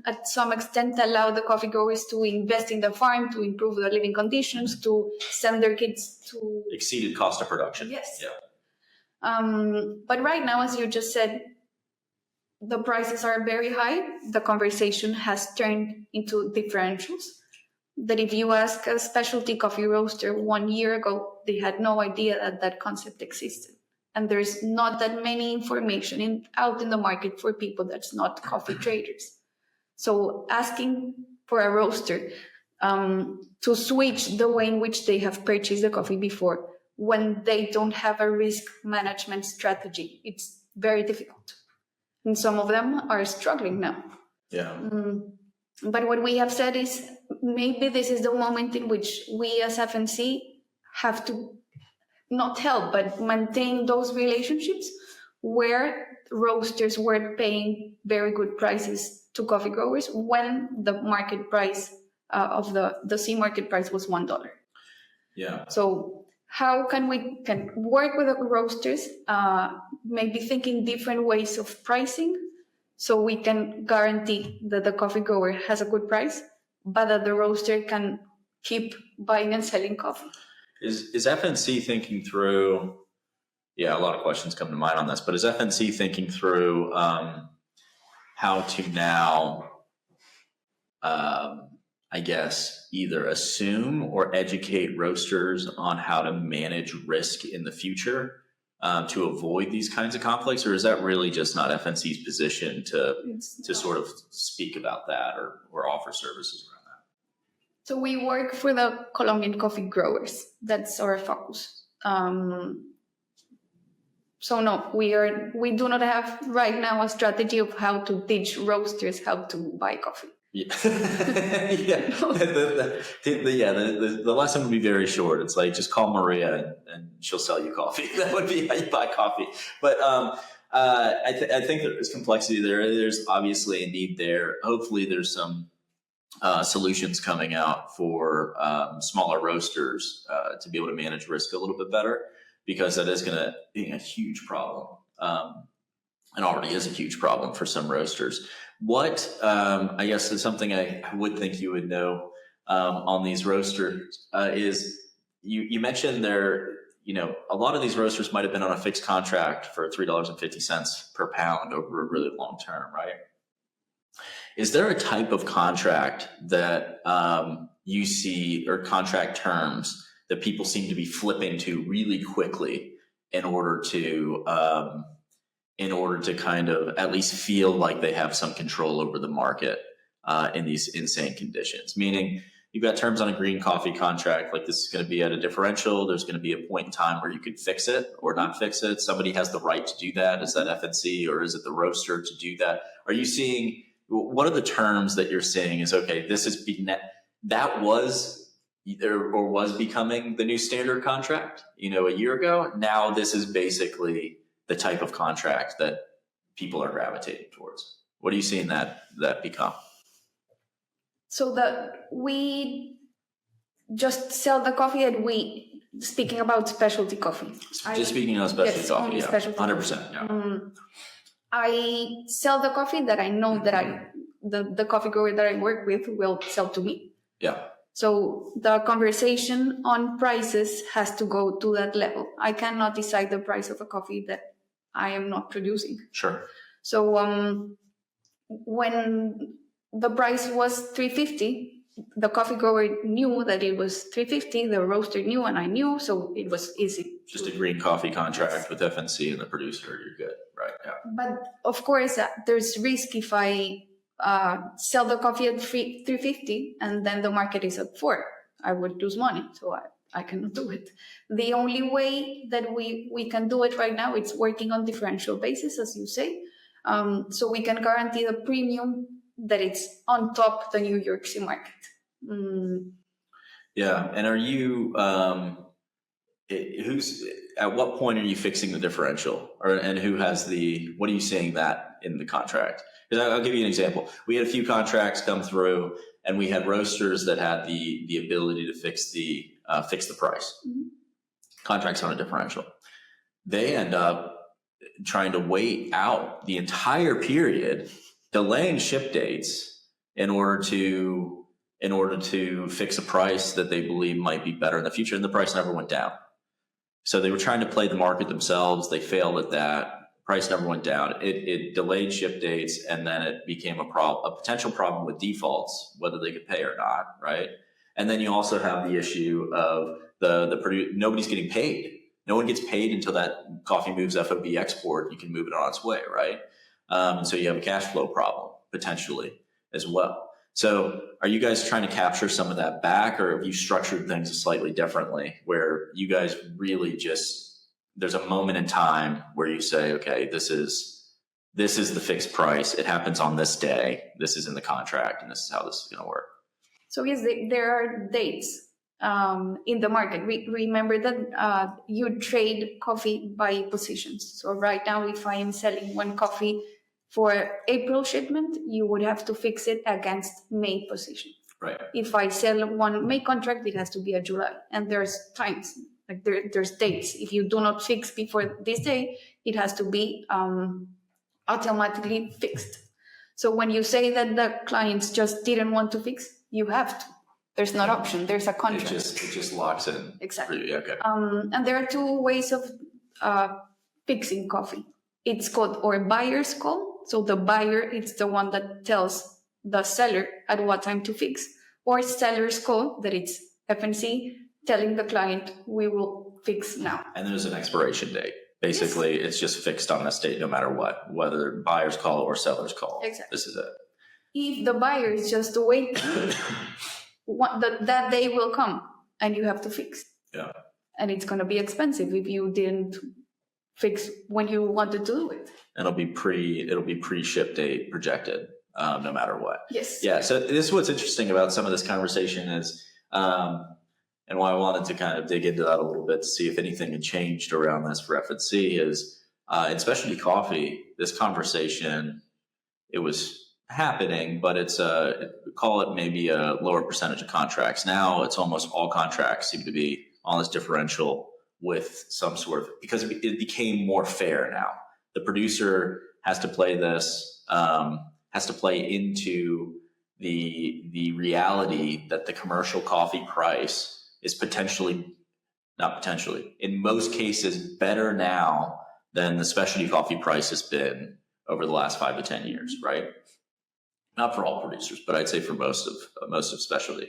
at some extent allowed the coffee growers to invest in the farm, to improve the living conditions, to send their kids to... Exceeded cost of production. Yes. Yeah. But right now, as you just said, the prices are very high. The conversation has turned into differentials. That if you ask a specialty coffee roaster 1 year ago, they had no idea that concept existed. And there's not that many information out in the market for people that's not coffee traders. So asking for a roaster to switch the way in which they have purchased the coffee before when they don't have a risk management strategy, it's very difficult. And some of them are struggling now. Yeah. But what we have said is maybe this is the moment in which we as FNC have to not help, but maintain those relationships where roasters were paying very good prices to coffee growers when the market price of the C market price was $1. Yeah. So how can we work with the roasters, maybe thinking different ways of pricing, so we can guarantee that the coffee grower has a good price, but that the roaster can keep buying and selling coffee. Is FNC thinking through? Yeah, a lot of questions come to mind on this, but is FNC thinking through how to now, I guess, either assume or educate roasters on how to manage risk in the future to avoid these kinds of conflicts, or is that really just not FNC's position to sort of speak about that or offer services around that? So we work for the Colombian coffee growers. That's our focus. So no, we do not have right now a strategy of how to teach roasters how to buy coffee. Yeah, the lesson would be very short. It's like, just call Maria and she'll sell you coffee. That would be how you buy coffee. But I think there's complexity there. There's obviously a need there. Hopefully there's some solutions coming out for smaller roasters to be able to manage risk a little bit better, because that is going to be a huge problem. And already is a huge problem for some roasters. What, I guess is something I would think you would know on these roasters is you mentioned a lot of these roasters might have been on a fixed contract for $3.50 per pound over a really long term, right? Is there a type of contract that you see, or contract terms that people seem to be flipping to really quickly in order to kind of at least feel like they have some control over the market in these insane conditions? Meaning, you've got terms on a green coffee contract, like this is going to be at a differential. There's going to be a point in time where you could fix it or not fix it. Somebody has the right to do that. Is that FNC or is it the roaster to do that? Are you seeing, what are the terms that you're saying is, okay, this is that was or was becoming the new standard contract, a year ago. Now this is basically the type of contract that people are gravitating towards. What are you seeing that become? So that we just sell the coffee and speaking about specialty coffee. Speaking of specialty coffee, only yeah, specialty 100%. Yeah. I sell the coffee that I know that the coffee grower that I work with will sell to me. Yeah. So the conversation on prices has to go to that level. I cannot decide the price of a coffee that I am not producing. Sure. So when the price was $3.50, the coffee grower knew that it was $3.50. The roaster knew, and I knew, so it was easy. Just a green coffee contract with FNC and the producer. You're good, right? Yeah. But of course, there's risk if I sell the coffee at $3.50 and then the market is at $4. I would lose money, so I cannot do it. The only way that we can do it right now, it's working on differential basis, as you say. So we can guarantee the premium that it's on top of the New York City market. Yeah, and are you at what point are you fixing the differential, and who has what are you seeing that in the contract? Because I'll give you an example. We had a few contracts come through, and we had roasters that had the ability to fix the price. Mm-hmm. Contracts on a differential. They end up trying to wait out the entire period, delaying ship dates in order to fix a price that they believe might be better in the future, and the price never went down. So they were trying to play the market themselves. They failed at that. Price never went down. It delayed ship dates, and then it became a potential problem with defaults, whether they could pay or not, right? And then you also have the issue of nobody's getting paid. No one gets paid until that coffee moves FOB export. You can move it on its way, right? So you have a cash flow problem potentially as well. So are you guys trying to capture some of that back, or have you structured things slightly differently where you guys really there's a moment in time where you say, okay, this is the fixed price. It happens on this day. This is in the contract, and this is how this is going to work. So yes, there are dates in the market. Remember that you trade coffee by positions. So right now, if I am selling one coffee for April shipment, you would have to fix it against May position. Right. If I sell one May contract, it has to be a July. And there's times, like there's dates. If you do not fix before this day, it has to be automatically fixed. So when you say that the clients just didn't want to fix, you have to. There's not option. There's a contract. It just locks in. Exactly. Okay. And there are two ways of fixing coffee. It's called buyer's call. So the buyer is the one that tells the seller at what time to fix, or seller's call, that it's FNC telling the client, we will fix now. And there's an expiration date. Basically, yes. It's just fixed on this date no matter what, whether buyer's call or seller's call. Exactly. This is it. If the buyer is just waiting, that day will come and you have to fix. Yeah. And it's going to be expensive if you didn't fix when you wanted to do it. And it'll be pre-ship date projected, no matter what. Yes. Yeah. So this is what's interesting about some of this conversation is, and why I wanted to kind of dig into that a little bit to see if anything had changed around this for FNC is, in specialty coffee, this conversation, it was happening, but it's call it maybe a lower percentage of contracts. Now it's almost all contracts seem to be on this differential with some sort of, because it became more fair now. The producer has to play this, has to play into the reality that the commercial coffee price is not potentially, in most cases, better now than the specialty coffee price has been over the last 5 to 10 years, right? Not for all producers, but I'd say for most of specialty.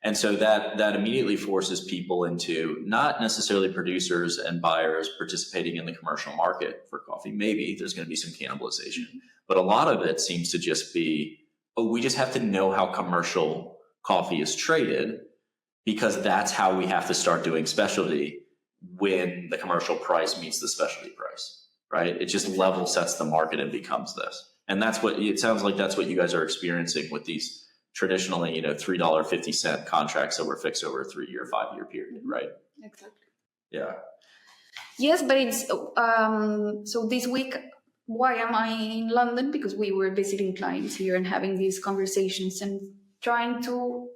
And so that immediately forces people into not necessarily producers and buyers participating in the commercial market for coffee. Maybe there's going to be some cannibalization, but a lot of it seems to just be, we just have to know how commercial coffee is traded, because that's how we have to start doing specialty when the commercial price meets the specialty price, right? It just level sets the market and becomes this. And that's what it sounds like. That's what you guys are experiencing with these traditionally, $3.50 contracts that were fixed over a 3-year, 5-year period, right? Exactly. Yeah. Yes, but it's so this week. Why am I in London? Because we were visiting clients here and having these conversations and trying to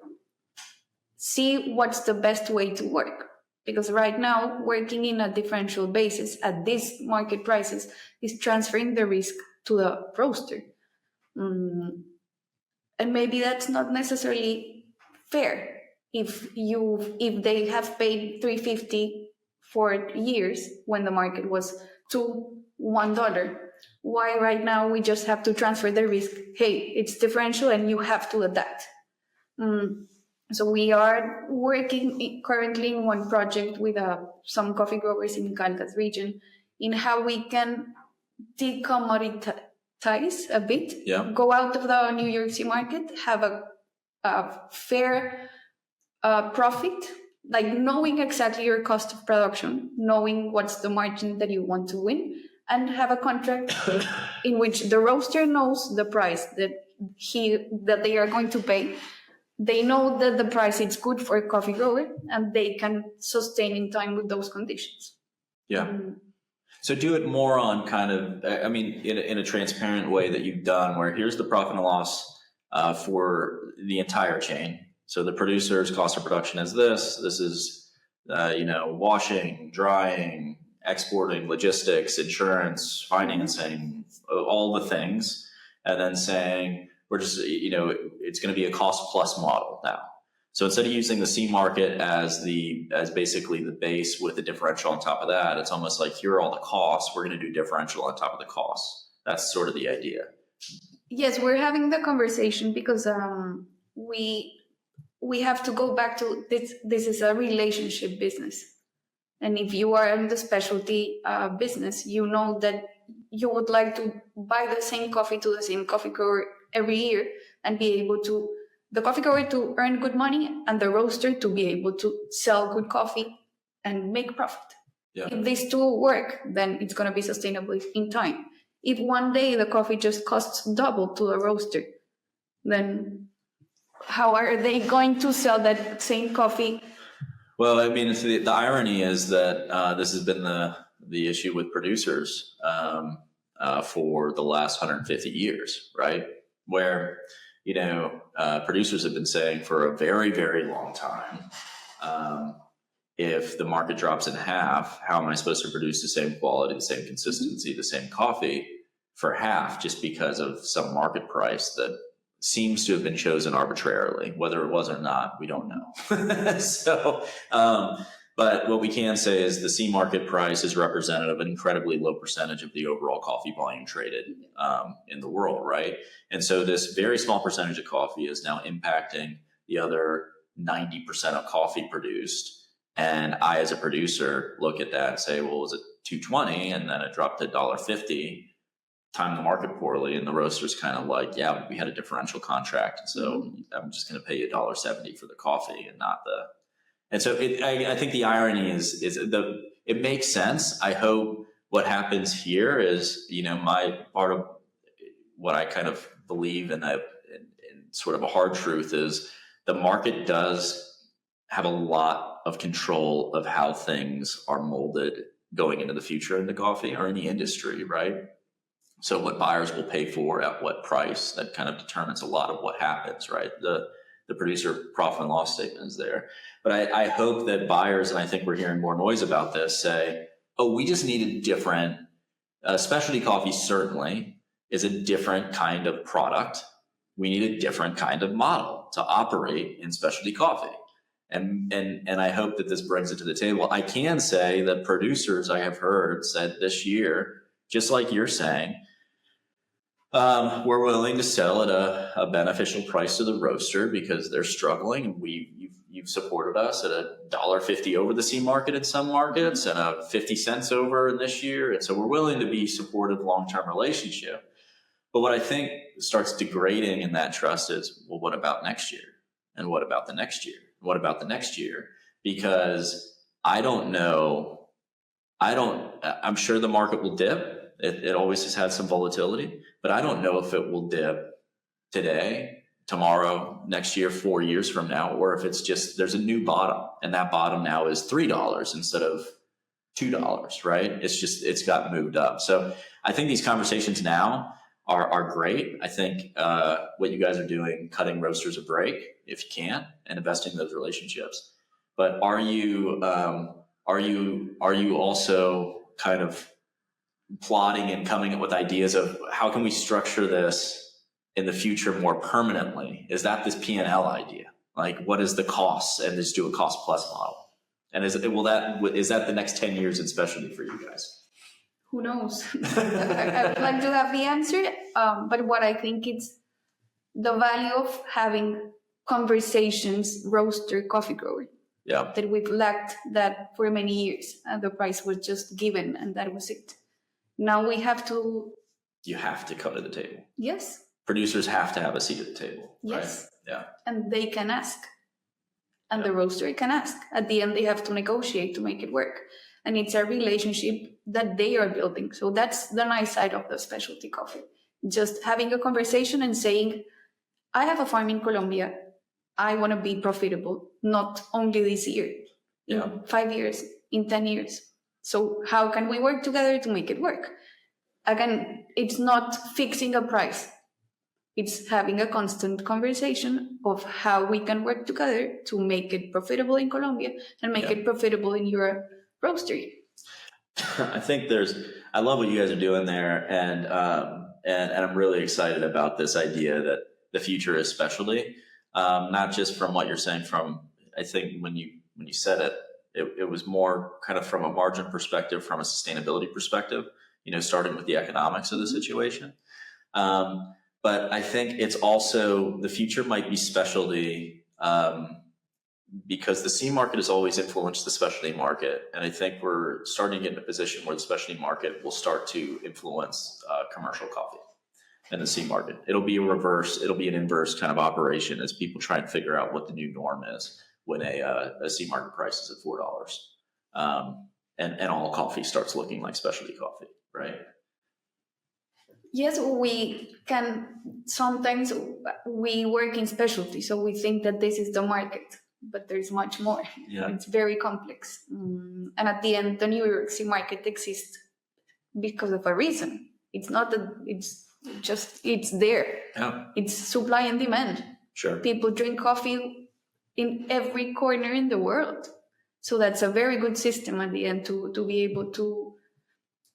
see what's the best way to work. Because right now, working in a differential basis at these market prices is transferring the risk to the roaster. And maybe that's not necessarily fair. If they have paid $3.50 for years when the market was $1, why right now we just have to transfer the risk? Hey, it's differential and you have to adapt. So we are working currently in one project with some coffee growers in Caldas region in how we can decommoditize a bit, go out of the New York City market, have a fair profit, like knowing exactly your cost of production, knowing what's the margin that you want to win, and have a contract in which the roaster knows the price that they are going to pay. They know that the price is good for a coffee grower, and they can sustain in time with those conditions. Yeah. So do it more on kind of, in a transparent way that you've done, where here's the profit and loss for the entire chain. So the producer's cost of production is this. This is, washing, drying, exporting, logistics, insurance, financing, all the things, and then saying we're just, it's going to be a cost plus model now. So instead of using the C market as basically the base with the differential on top of that, it's almost like here are all the costs. We're going to do differential on top of the costs. That's sort of the idea. Yes, we're having the conversation because we have to go back to this. This is a relationship business. And if you are in the specialty business, you know that you would like to buy the same coffee to the same coffee grower every year and be able to, the coffee grower to earn good money and the roaster to be able to sell good coffee and make profit. Yeah. If these two work, then it's going to be sustainable in time. If one day the coffee just costs double to the roaster, then how are they going to sell that same coffee? Well, the irony is that this has been the issue with producers for the last 150 years, right? Where, producers have been saying for a very, very long time, if the market drops in half, how am I supposed to produce the same quality, the same consistency, the same coffee for half just because of some market price that seems to have been chosen arbitrarily? Whether it was or not, we don't know. So, but what we can say is the C market price is representative of an incredibly low percentage of the overall coffee volume traded in the world, right? And so this very small percentage of coffee is now impacting the other 90% of coffee produced. And I, as a producer, look at that and say, well, was it $2.20 and then it dropped to $1.50? Time the market poorly, and the roaster's kind of like, yeah, we had a differential contract, so I'm just going to pay you $1.70 for the coffee and not the. And so I think the irony is it makes sense. I hope what happens here is, my part of what I kind of believe in sort of a hard truth is the market does have a lot of control of how things are molded going into the future in the coffee or any industry, right? So what buyers will pay for at what price, that kind of determines a lot of what happens, right? The producer profit and loss statement is there. But I hope that buyers, and I think we're hearing more noise about this, say, oh, we just need a different, specialty coffee certainly is a different kind of product we need a different kind of model to operate in specialty coffee. And I hope that this brings it to the table. I can say that producers, I have heard, said this year, just like you're saying, we're willing to sell at a beneficial price to the roaster because they're struggling. And you've supported us at $1.50 over the C market in some markets and 50 cents over in this year. And so we're willing to be supportive long-term relationship. But what I think starts degrading in that trust is, well, what about next year? And what about the next year? What about the next year? Because I don't know. I'm sure the market will dip. It always has had some volatility, but I don't know if it will dip today, tomorrow, next year, 4 years from now, or if it's just there's a new bottom, and that bottom now is $3 instead of $2, right? It's got moved up. So I think these conversations now are great. I think what you guys are doing, cutting roasters a break if you can, and investing in those relationships. But are you also kind of plotting and coming up with ideas of how can we structure this in the future more permanently? Is that this P&L idea? Like, what is the cost, and just do a cost plus model? And is that the next 10 years in specialty for you guys? Who knows? I would like to have the answer, but what I think it's the value of having conversations, roaster, coffee grower. Yeah. That we've lacked that for many years, and the price was just given, and that was it. Now we have to. You have to come to the table. Yes. Producers have to have a seat at the table. Yes. Right? Yeah. And they can ask, and the roaster can ask. At the end, they have to negotiate to make it work. And it's a relationship that they are building. So that's the nice side of the specialty coffee. Just having a conversation and saying, I have a farm in Colombia. I want to be profitable, not only this year, in 5 years, in 10 years. So how can we work together to make it work? Again, it's not fixing a price. It's having a constant conversation of how we can work together to make it profitable in Colombia and make it profitable in your roastery. I think I love what you guys are doing there, and I'm really excited about this idea that the future is specialty, not just from what you're saying. I think when you said it was more kind of from a margin perspective, from a sustainability perspective, starting with the economics of the situation. But I think it's also the future might be specialty. Because the C market has always influenced the specialty market. And I think we're starting to get in a position where the specialty market will start to influence commercial coffee and the C market. It'll be an inverse kind of operation as people try and figure out what the new norm is when a C market price is at $4. And all coffee starts looking like specialty coffee, right? Yes, sometimes we work in specialty, so we think that this is the market. But there's much more. Yeah. It's very complex. And at the end, the New York City market exists because of a reason. It's not that it's there. Yeah. It's supply and demand. Sure. People drink coffee in every corner in the world. So that's a very good system at the end to be able to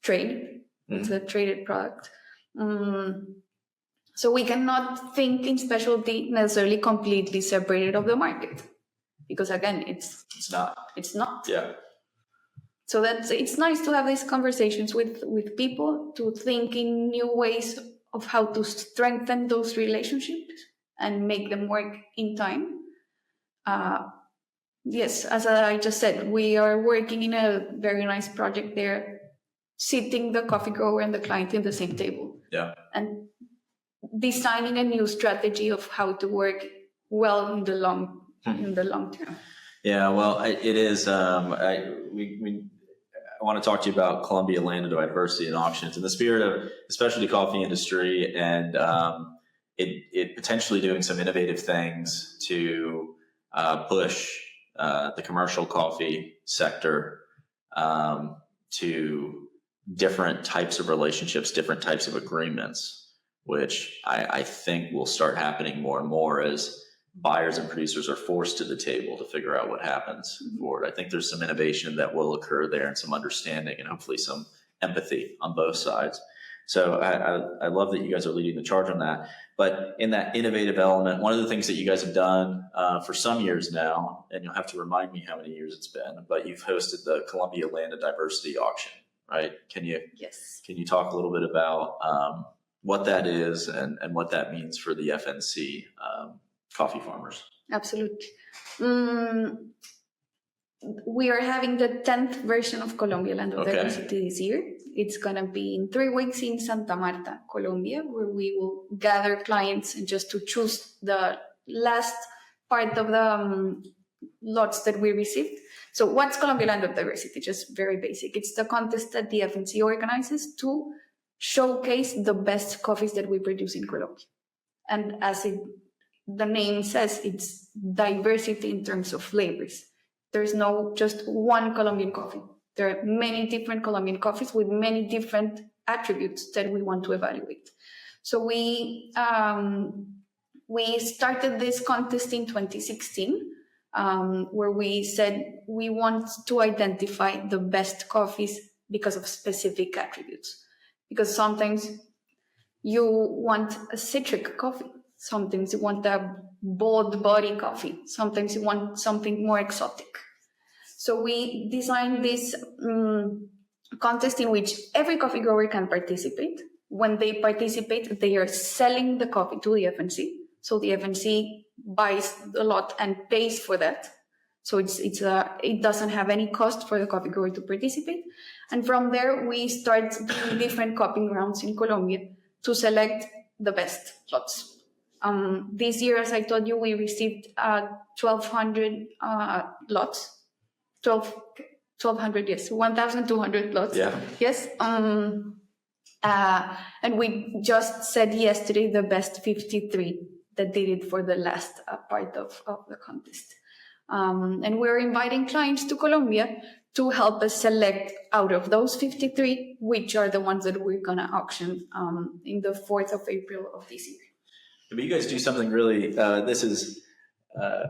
trade. It's a traded product. So we cannot think in specialty necessarily completely separated of the market. Because again, it's not. Yeah. So it's nice to have these conversations with people to think in new ways of how to strengthen those relationships and make them work in time. Yes, as I just said, we are working in a very nice project there, sitting the coffee grower and the client in the same table. Yeah. And designing a new strategy of how to work well in the long term. Yeah, well, it is. I want to talk to you about Colombia land and diversity and auctions in the spirit of the specialty coffee industry, and it potentially doing some innovative things to push the commercial coffee sector to different types of relationships, different types of agreements, which I think will start happening more and more as buyers and producers are forced to the table to figure out what happens forward. I think there's some innovation that will occur there and some understanding and hopefully some empathy on both sides. So I love that you guys are leading the charge on that. But in that innovative element, one of the things that you guys have done for some years now, and you'll have to remind me how many years it's been, but you've hosted the Colombia Land and Diversity Auction, right? Can you talk a little bit about what that is and what that means for the FNC coffee farmers? Absolutely. We are having the 10th version of Colombia Land of Diversity this year. It's going to be in 3 weeks in Santa Marta, Colombia, where we will gather clients and just to choose the last part of the lots that we received. So what's Colombia Land of Diversity? Just very basic. It's the contest that the FNC organizes to showcase the best coffees that we produce in Colombia. And as the name says, it's diversity in terms of flavors. There's no just one Colombian coffee. There are many different Colombian coffees with many different attributes that we want to evaluate. So we started this contest in 2016, where we said we want to identify the best coffees because of specific attributes. Because sometimes you want a citric coffee. Sometimes you want a bold body coffee. Sometimes you want something more exotic. So we designed this contest in which every coffee grower can participate. When they participate, they are selling the coffee to the FNC. So the FNC buys a lot and pays for that. So it doesn't have any cost for the coffee grower to participate. And from there, we start doing different cupping rounds in Colombia to select the best lots. This year, as I told you, we received 1,200 lots. 1,200, yes, 1,200 lots. Yeah. Yes. And we just said yesterday the best 53 that did it for the last part of the contest. And we're inviting clients to Colombia to help us select out of those 53, which are the ones that we're going to auction in the 4th of April of this year. But you guys do something really, this is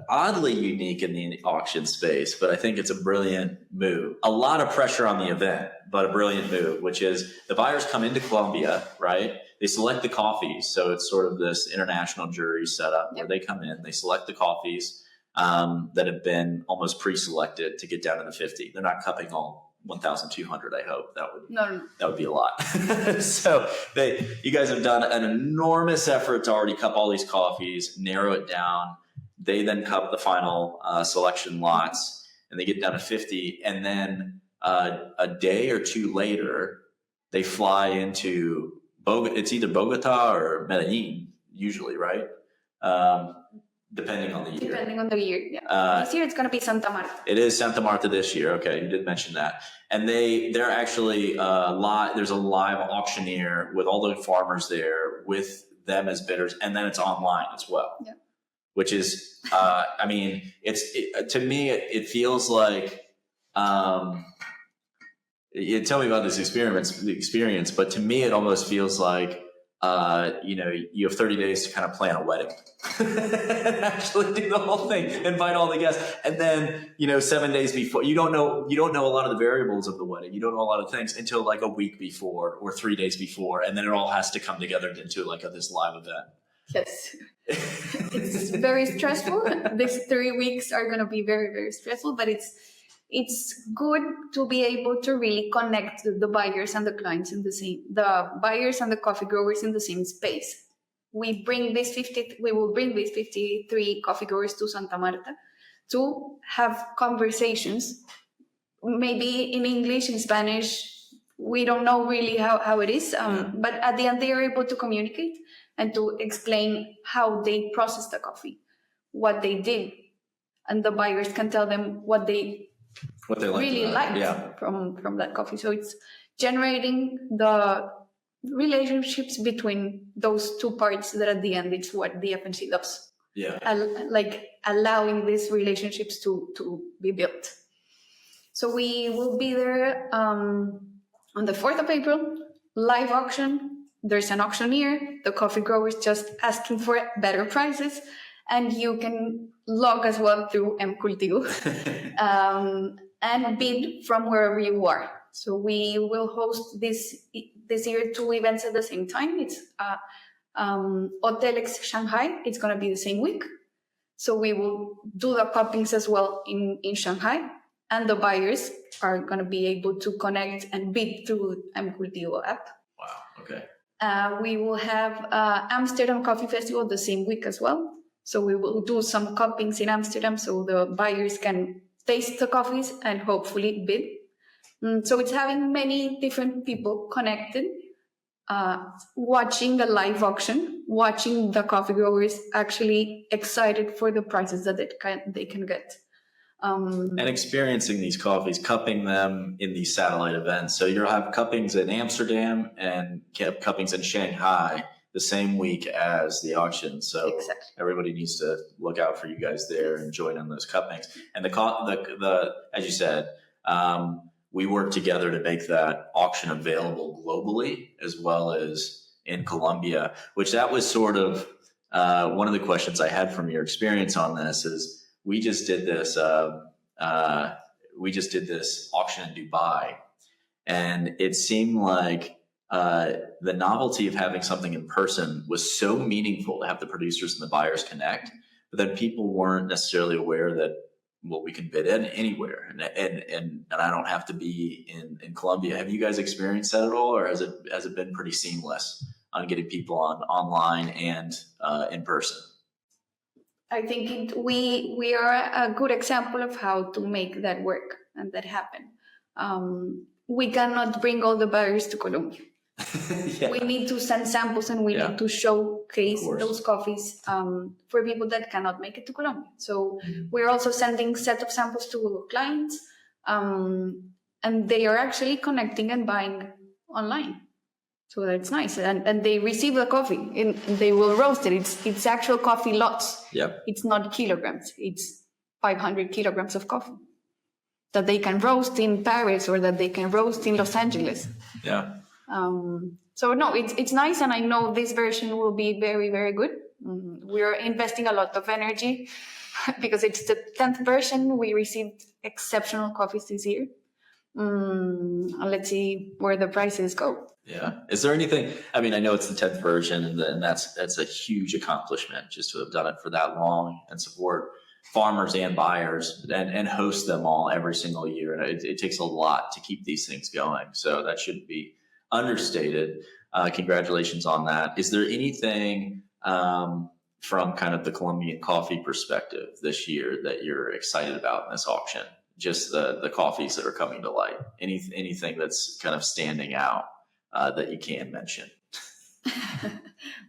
oddly unique in the auction space, but I think it's a brilliant move. A lot of pressure on the event, but a brilliant move, which is the buyers come into Colombia, right? They select the coffees. So it's sort of this international jury setup where they come in, they select the coffees that have been almost pre-selected to get down to the 50. They're not cupping all 1,200, I hope. That would be a lot. So you guys have done an enormous effort to already cup all these coffees, narrow it down. They then cup the final selection lots, and they get down to 50. And then a day or two later, they fly into Bogota. It's either Bogota or Medellin, usually, right? Depending on the year. Depending on the year, yeah. This year it's going to be Santa Marta. It is Santa Marta this year. Okay, you did mention that. And they're actually live. There's a live auctioneer with all the farmers there with them as bidders, and then it's online as well. Yeah. Which is, I mean, to me, it feels like, you tell me about this experience, but to me, it almost feels like, you have 30 days to kind of plan a wedding and actually do the whole thing, invite all the guests. And then, 7 days before, you don't know a lot of the variables of the wedding. You don't know a lot of things until like a week before or 3 days before. And then it all has to come together into like this live event. Yes. It's very stressful. These 3 weeks are going to be very, very stressful, but it's good to be able to really connect the buyers and the clients the buyers and the coffee growers in the same space. We will bring these 53 coffee growers to Santa Marta to have conversations, maybe in English, in Spanish. We don't know really how it is, but at the end they are able to communicate and to explain how they process the coffee, what they did, and the buyers can tell them what they really liked from that coffee. So it's generating the relationships between those two parts that at the end it's what the FNC does. Yeah. Like allowing these relationships to be built. So we will be there on the 4th of April, live auction. There's an auctioneer, the coffee growers just asking for better prices, and you can log as well through M-Cultivo and bid from wherever you are. So we will host this year 2 events at the same time. It's Hotel X Shanghai. It's going to be the same week. So we will do the cuppings as well in Shanghai. And the buyers are going to be able to connect and bid through M-Cultivo app. Wow. Okay. We will have Amsterdam Coffee Festival the same week as well. So we will do some cuppings in Amsterdam so the buyers can taste the coffees and hopefully bid. So it's having many different people connected, watching the live auction, watching the coffee growers actually excited for the prices that they can get. And experiencing these coffees, cupping them in these satellite events. So you'll have cuppings in Amsterdam and cuppings in Shanghai the same week as the auction. So Exactly. everybody needs to look out for you guys there and join in those cuppings. And the as you said, we work together to make that auction available globally as well as in Colombia, which that was sort of one of the questions I had from your experience on this is we just did this auction in Dubai, and it seemed like the novelty of having something in person was so meaningful to have the producers and the buyers connect, but then people weren't necessarily aware that, well, we can bid in anywhere, and I don't have to be in Colombia. Have you guys experienced that at all, or has it been pretty seamless on getting people online and in person? I think we are a good example of how to make that work and that happen. We cannot bring all the buyers to Colombia. Yeah. We need to send samples and we need to showcase those coffees for people that cannot make it to Colombia. So we're also sending set of samples to clients, and they are actually connecting and buying online. So that's nice. And they receive the coffee and they will roast it. It's actual coffee lots. Yep. It's not kilograms. It's 500 kilograms of coffee that they can roast in Paris or that they can roast in Los Angeles. Yeah. So no, it's nice, and I know this version will be very, very good. We're investing a lot of energy because it's the 10th version. We received exceptional coffees this year. Let's see where the prices go. Yeah. Is there anything? I mean, I know it's the 10th version, and that's a huge accomplishment just to have done it for that long and support farmers and buyers and host them all every single year. And it takes a lot to keep these things going. So that shouldn't be understated. Congratulations on that. Is there anything from kind of the Colombian coffee perspective this year that you're excited about in this auction? Just the coffees that are coming to light. Anything that's kind of standing out that you can mention?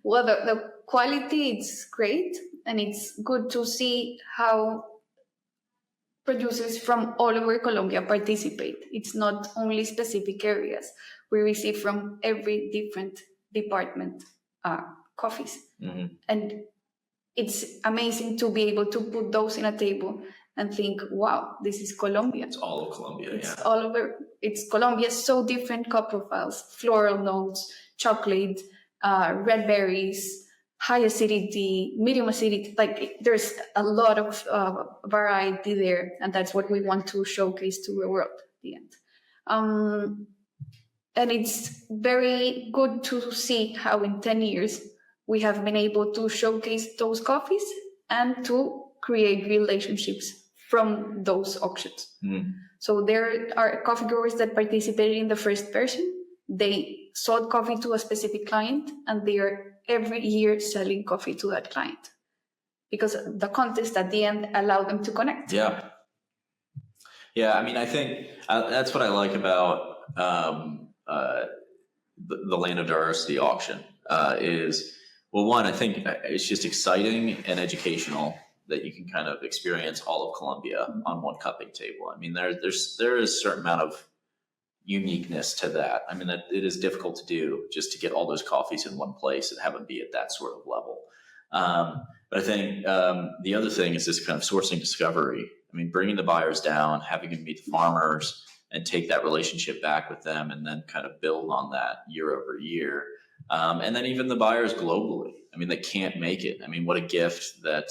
Well, the quality is great, and it's good to see how producers from all over Colombia participate. It's not only specific areas. We receive from every different department coffees. Mm-hmm. And it's amazing to be able to put those in a table and think, wow, this is Colombia. It's all of Colombia, it's all over. It's Colombia, so different cup profiles, floral notes, chocolate, red berries, high acidity, medium acidity. Like there's a lot of variety there, and that's what we want to showcase to the world at the end. And it's very good to see how in 10 years we have been able to showcase those coffees and to create relationships from those auctions. So there are coffee growers that participated in the first version. They sold coffee to a specific client, and they are every year selling coffee to that client because the contest at the end allowed them to connect. Yeah. I mean, I think that's what I like about the Land of Diversity auction is, well, one, I think it's just exciting and educational that you can kind of experience all of Colombia on one cupping table. I mean, there is a certain amount of uniqueness to that. I mean, that it is difficult to do just to get all those coffees in one place and have them be at that sort of level. But I think the other thing is this kind of sourcing discovery. I mean, bringing the buyers down, having them meet the farmers and take that relationship back with them and then kind of build on that year over year. And then even the buyers globally. I mean, they can't make it. I mean, what a gift that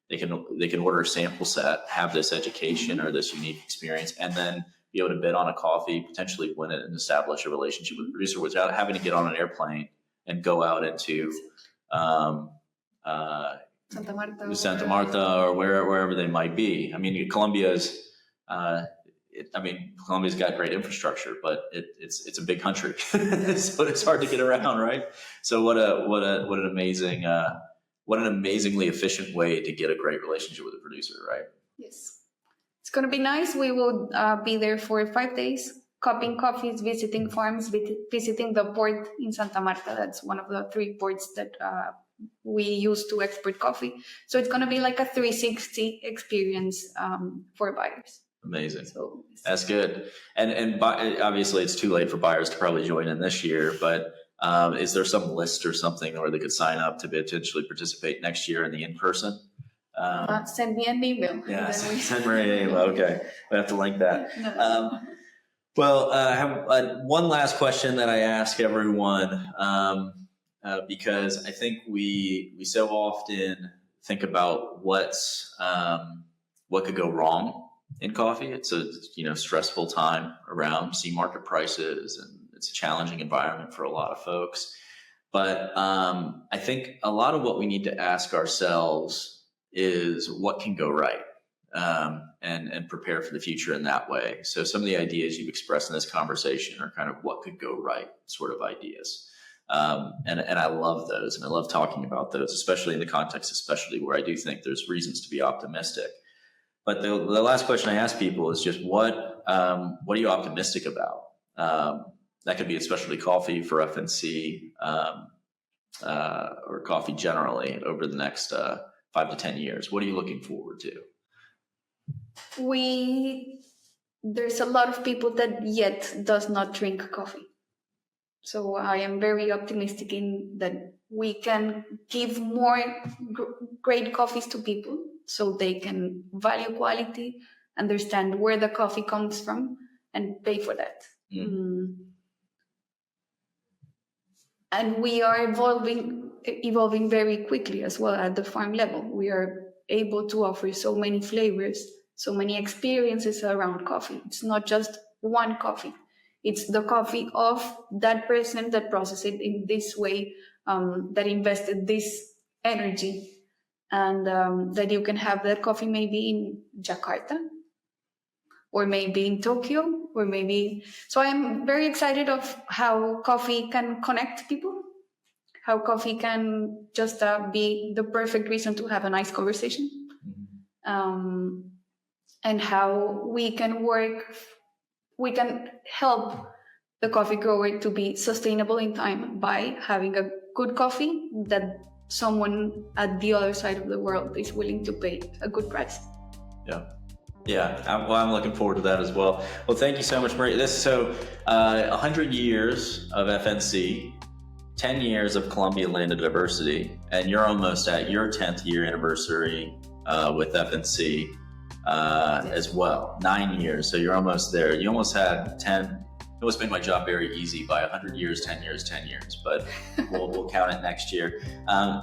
they can order a sample set, have this education or this unique experience, and then be able to bid on a coffee, potentially win it, and establish a relationship with the producer without having to get on an airplane and go out into Santa Marta or wherever they might be. I mean, Colombia's Colombia's got great infrastructure, but it's a big country, so it's hard to get around, right? So what an amazingly efficient way to get a great relationship with a producer, right? Yes. It's going to be nice. We will be there for 5 days, cupping coffees, visiting farms, visiting the port in Santa Marta. That's one of the 3 ports that we use to export coffee. So it's going to be like a 360 experience for buyers. Amazing. So that's good. And obviously it's too late for buyers to probably join in this year, but is there some list or something where they could sign up to potentially participate next year in the in-person? Send me an email. Yeah, send Maria an email. Okay, we have to link that. No. Well, I have one last question that I ask everyone because I think we so often think about what could go wrong in coffee. It's a stressful time around sea market prices, and it's a challenging environment for a lot of folks. But I think a lot of what we need to ask ourselves is what can go right, and prepare for the future in that way. So some of the ideas you've expressed in this conversation are kind of what could go right sort of ideas. And I love those, and I love talking about those, especially in the context of specialty, where I do think there's reasons to be optimistic. But the last question I ask people is just what are you optimistic about? That could be especially coffee for FNC, or coffee generally over the next 5 to 10 years. What are you looking forward to? There's a lot of people that yet does not drink coffee. So I am very optimistic in that we can give more great coffees to people so they can value quality, understand where the coffee comes from, and pay for that. And we are evolving very quickly as well at the farm level. We are able to offer so many flavors, so many experiences around coffee. It's not just one coffee. It's the coffee of that person that processed it in this way, that invested this energy, and that you can have that coffee maybe in Jakarta, or maybe in Tokyo, or maybe. So I'm very excited of how coffee can connect people, how coffee can just be the perfect reason to have a nice conversation, and how we can help the coffee grower to be sustainable in time by having a good coffee that someone at the other side of the world is willing to pay a good price. Yeah, I'm looking forward to that as well. Well, thank you so much, Maria. 100 years of FNC, 10 years of Colombia Land of Diversity, and you're almost at your 10th year anniversary with FNC as well. 9 years, so you're almost there. You almost had 10. It almost made my job very easy by 100 years, 10 years, 10 years, but we'll count it next year.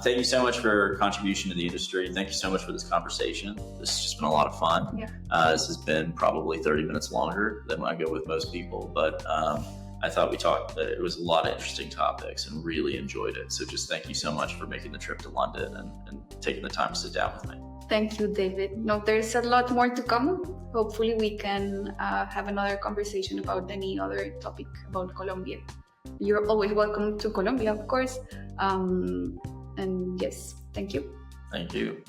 Thank you so much for your contribution to the industry. Thank you so much for this conversation. This has just been a lot of fun. Yeah. This has been probably 30 minutes longer than I go with most people, but I thought it was a lot of interesting topics and really enjoyed it. So just thank you so much for making the trip to London and taking the time to sit down with me. Thank you, David. No, there's a lot more to come. Hopefully we can have another conversation about any other topic about Colombia. You're always welcome to Colombia, of course. And yes, thank you. Thank you.